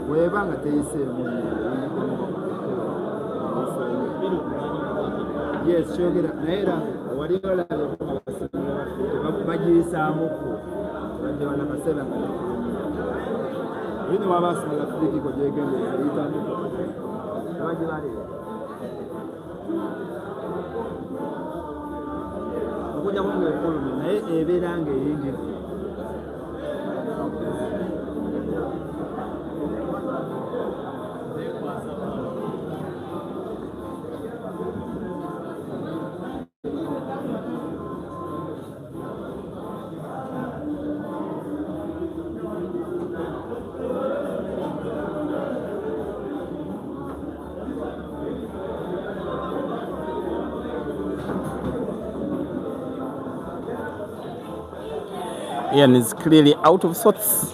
webanga teyiseemu yes kyogera naye era wali olabe bagiyisaamuku badde banakasera bino baba basimula fidikiko gyegendereza eyitamu abagibaleera okujjako ngaefulumye naye ebeera nga eyingiza Ian is clearly out of sorts,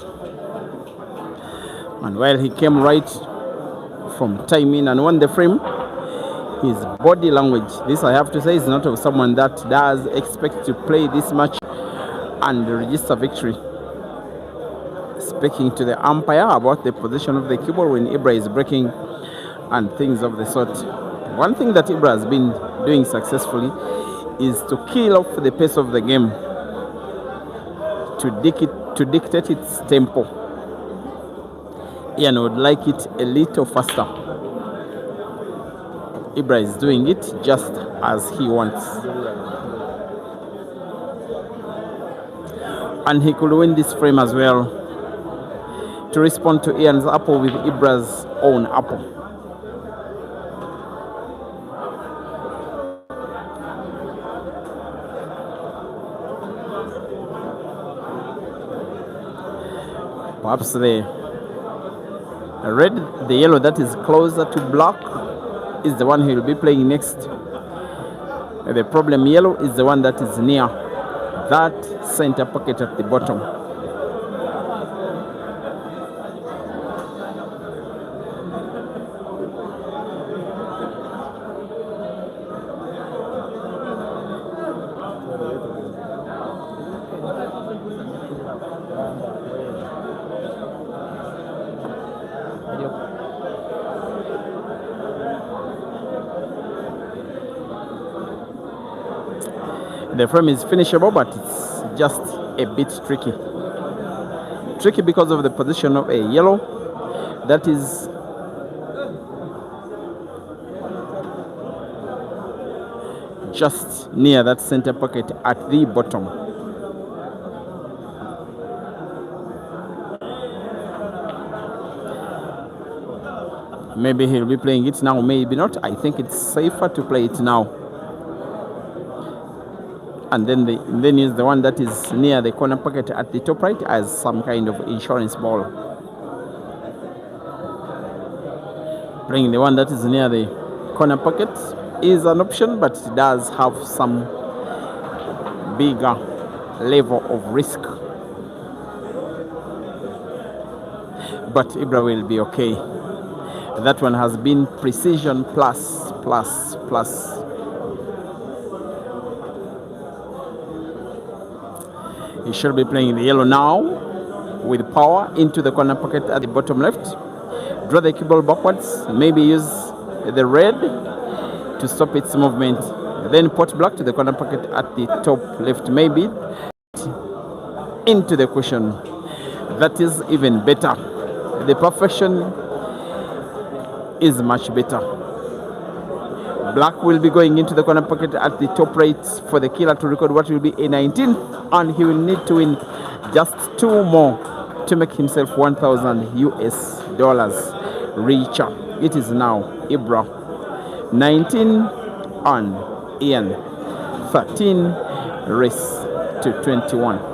and while he came right from timing and won the frame, his body language, this I have to say, is not of someone that does expect to play this match and register victory. Speaking to the umpire about the position of the cue ball when Ibra is breaking and things of the sort. One thing that Ibra has been doing successfully is to kill off the pace of the game, to dictate its tempo. Ian would like it a little faster. Ibra is doing it just as he wants. And he could win this frame as well to respond to Ian's apple with Ibra's own apple. Perhaps the red, the yellow that is closer to black is the one he will be playing next. The problem yellow is the one that is near that center pocket at the bottom. The frame is finishable, but it's just a bit tricky. Tricky because of the position of a yellow that is just near that center pocket at the bottom. Maybe he'll be playing it now, maybe not. I think it's safer to play it now. And then use the one that is near the corner pocket at the top right as some kind of insurance ball. Playing the one that is near the corner pocket is an option, but it does have some bigger level of risk. But Ibra will be okay. That one has been precision plus. He should be playing the yellow now with power into the corner pocket at the bottom left. Draw the cue ball backwards. Maybe use the red to stop its movement. Then pot black to the corner pocket at the top left. Maybe into the cushion. That is even better. The perfection is much better. Black will be going into the corner pocket at the top right for the killer to record what will be a 19th, and he will need to win just 2 more to make himself 1,000 US dollars richer. It is now Ibra 19 and Ian 13 race to 21.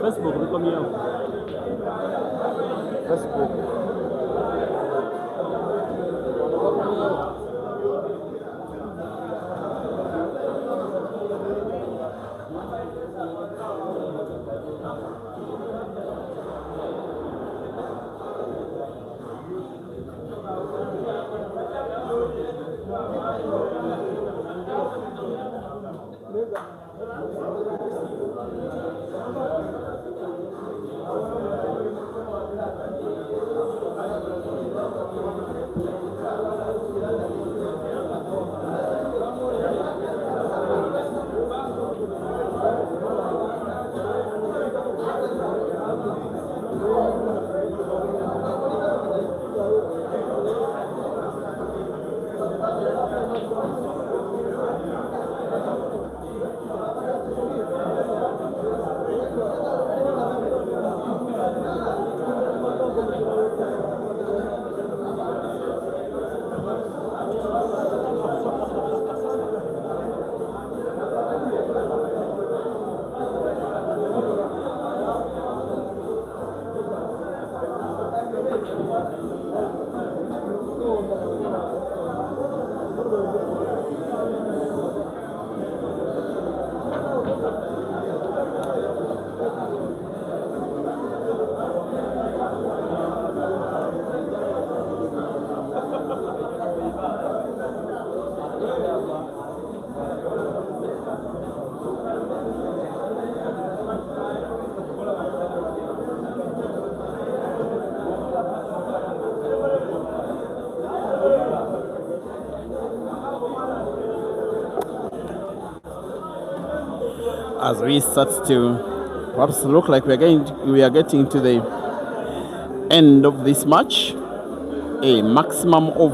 Facebook de combien? Facebook. As we start to perhaps look like we are getting to the end of this match, a maximum of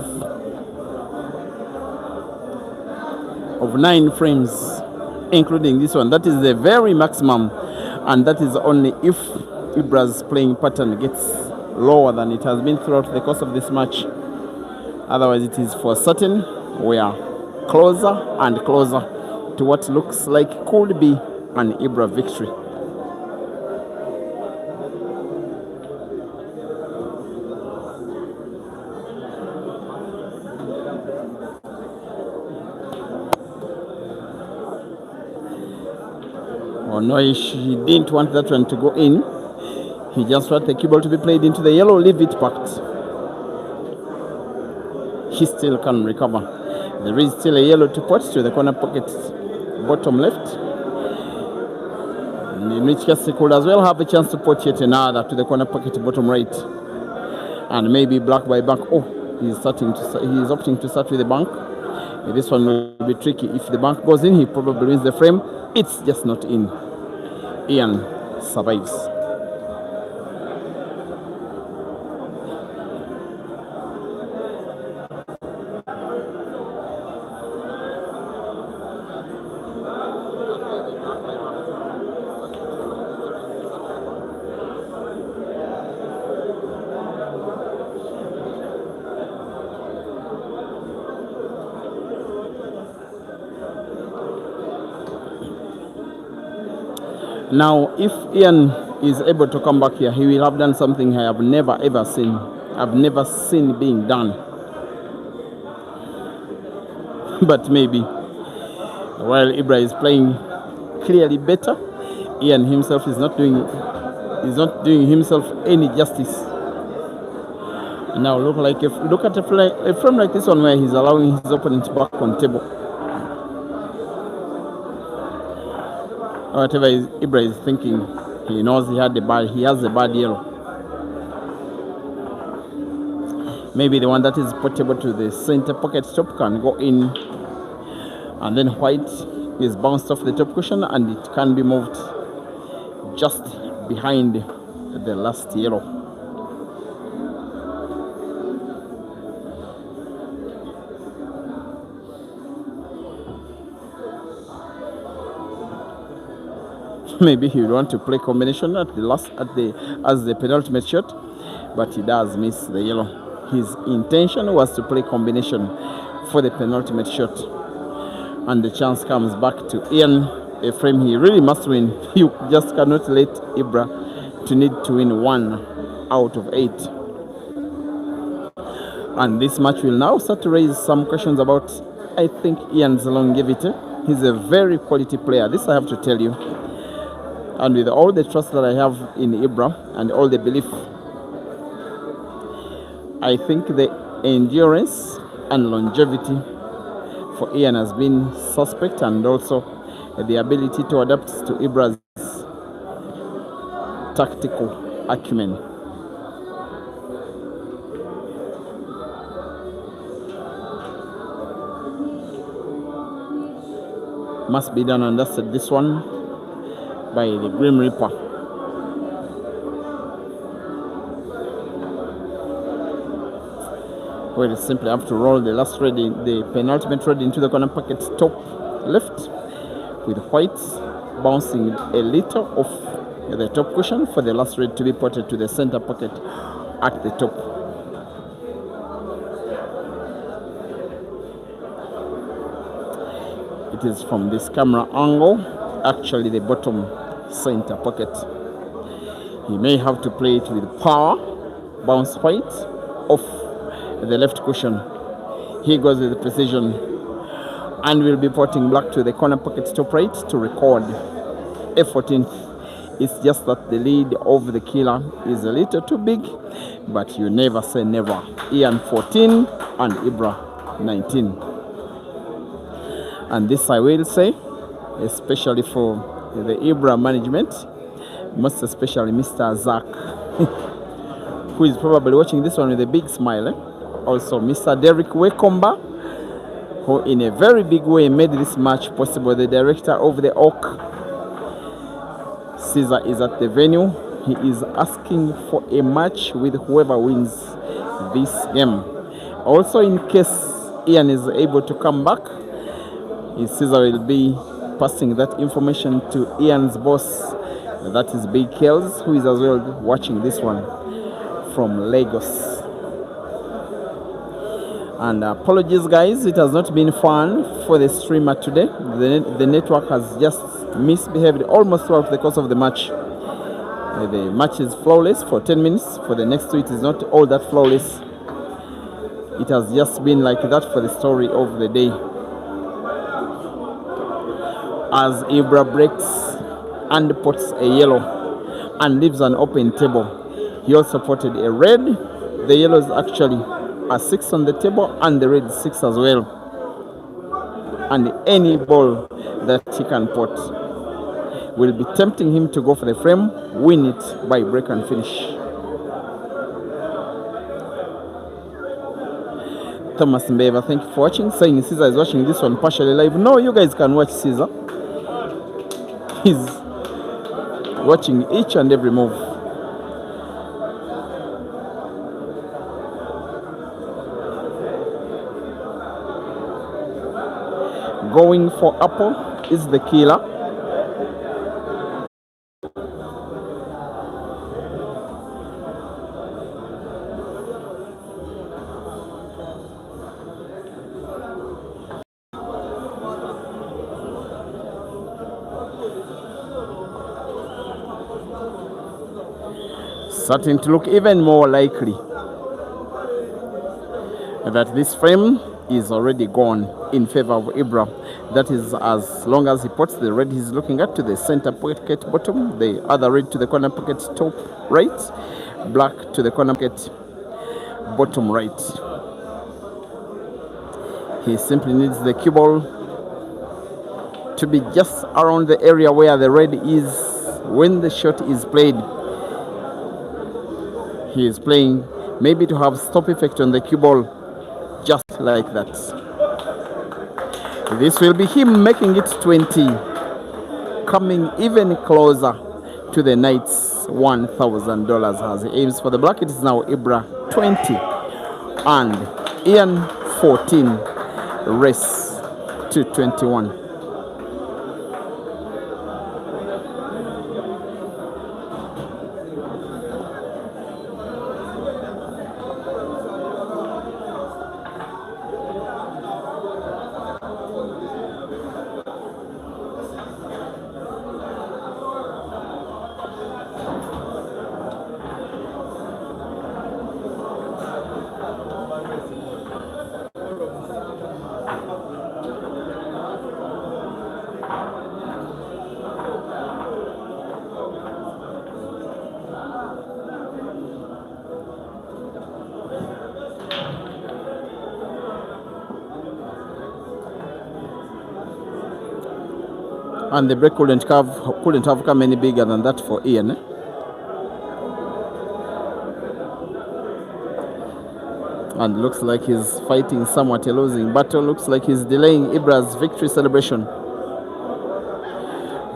9 frames, including this one. That is the very maximum, and that is only if Ibra's playing pattern gets lower than it has been throughout the course of this match. Otherwise, it is for certain we are closer and closer to what looks like could be an Ibra victory. Oh no, he didn't want that one to go in. He just wanted the cue ball to be played into the yellow, leave it packed. He still can recover. There is still a yellow to put to the corner pocket, bottom left. In which case he could as well have a chance to put yet another to the corner pocket, bottom right. And maybe black by bank. Oh, he's opting to start with the bank. This one will be tricky. If the bank goes in, he probably wins the frame. It's just not in. Ian survives. Now, if Ian is able to come back here, he will have done something I have never ever seen. I've never seen being done. But maybe while Ibra is playing clearly better, Ian himself is not doing himself any justice. Now look at a frame like this one where he's allowing his opponent back on table. Whatever Ibra is thinking, he knows he has a bad yellow. Maybe the one that is portable to the center pocket top can go in, and then white is bounced off the top cushion and it can be moved just behind the last yellow. Maybe he would want to play combination as the penultimate shot, but he does miss the yellow. His intention was to play combination for the penultimate shot, and the chance comes back to Ian, a frame he really must win. You just cannot let Ibra to need to win 1 out of 8. And this match will now start to raise some questions about, I think, Ian's longevity. He's a very quality player, this I have to tell you. And with all the trust that I have in Ibra and all the belief, I think the endurance and longevity for Ian has been suspect, and also the ability to adapt to Ibra's tactical acumen. Must be done and dusted, this one, by the Grim Reaper. Where you simply have to roll the last red, the penultimate red, into the corner pocket top left, with whites bouncing a little off the top cushion for the last red to be ported to the center pocket at the top. It is from this camera angle, actually the bottom center pocket. He may have to play it with power, bounce white off the left cushion. He goes with the precision and will be porting black to the corner pocket top right to record a 14th. It's just that the lead of the killer is a little too big, but you never say never. Ian 14 and Ibra 19. And this I will say, especially for the Ibra management, most especially Mr. Zach, who is probably watching this one with a big smile. Also Mr. Derek Wekomba, who in a very big way made this match possible, the director of the Oak. Caesar is at the venue. He is asking for a match with whoever wins this game. Also, in case Ian is able to come back, Caesar will be passing that information to Ian's boss, that is Big Kells, who is as well watching this one from Lagos. And apologies guys, it has not been fun for the streamer today. The network has just misbehaved almost throughout the course of the match. The match is flawless for 10 minutes. For the next two, it is not all that flawless. It has just been like that for the story of the day. As Ibra breaks and puts a yellow and leaves an open table. He also potted a red. The yellow is actually a 6 on the table, and the red 6 as well. And any ball that he can pot will be tempting him to go for the frame, win it by break and finish. Thomas Mbeva, thank you for watching. Saying Caesar is watching this one partially live. No, you guys can watch Caesar. He's watching each and every move. Going for apple is the killer. starting to look even more likely that this frame is already gone in favor of Ibra. That is, as long as he puts the red he's looking at to the center pocket bottom, the other red to the corner pocket top right, black to the corner pocket bottom right. He simply needs the cue ball to be just around the area where the red is when the shot is played. He is playing maybe to have stop effect on the cue ball, just like that. This will be him making it 20, coming even closer to the Knights $1,000 as he aims for the black. It is now Ibra 20 and Ian 14, race to 21. And the break couldn't have come any bigger than that for Ian. And looks like he's fighting somewhat a losing battle. Looks like he's delaying Ibra's victory celebration.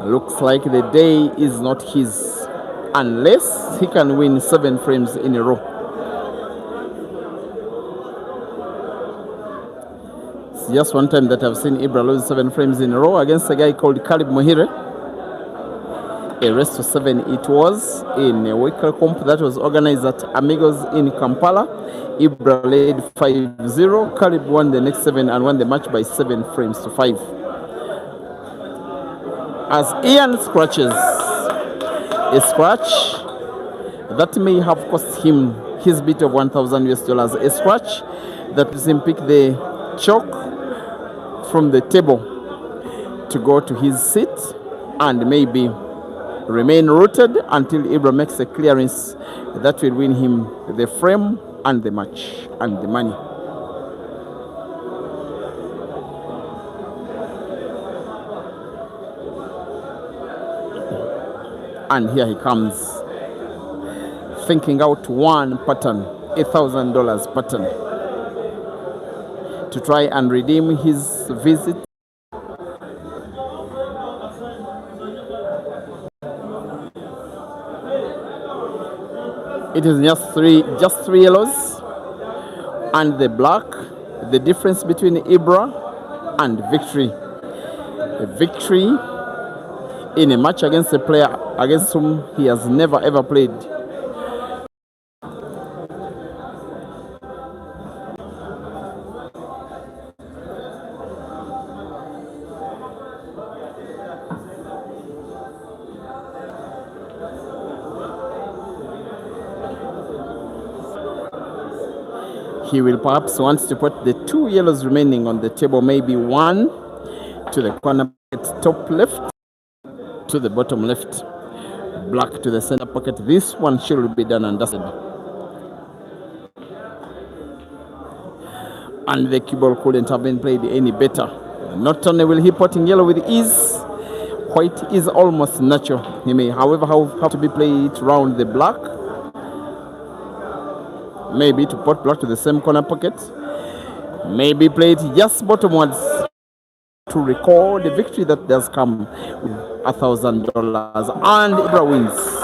Looks like the day is not his unless he can win 7 frames in a row. It's just one time that I've seen Ibra lose 7 frames in a row against a guy called Kalib Mohire. A race to 7 it was in a weekly comp that was organized at Amigos in Kampala. Ibra led 5-0. Kalib won the next 7 and won the match by 7 frames to 5. As Ian scratches a scratch that may have cost him his bit of $1,000, a scratch that lets him pick the chalk from the table to go to his seat and maybe remain rooted until Ibra makes a clearance that will win him the frame and the match and the money. And here he comes, thinking out one pattern, $1,000 pattern, to try and redeem his visit. It is just three yellows and the black. The difference between Ibra and victory. A victory in a match against a player against whom he has never ever played. He will perhaps want to put the 2 yellows remaining on the table, maybe one to the corner pocket top left, to the bottom left, black to the center pocket. This one should be done and dusted. And the cue ball couldn't have been played any better. Not only will he put in yellow with ease, white is almost natural. He may, however, have to be played around the black. Maybe to put black to the same corner pocket. Maybe play it just bottomwards to record the victory that does come with $1,000. And Ibra wins.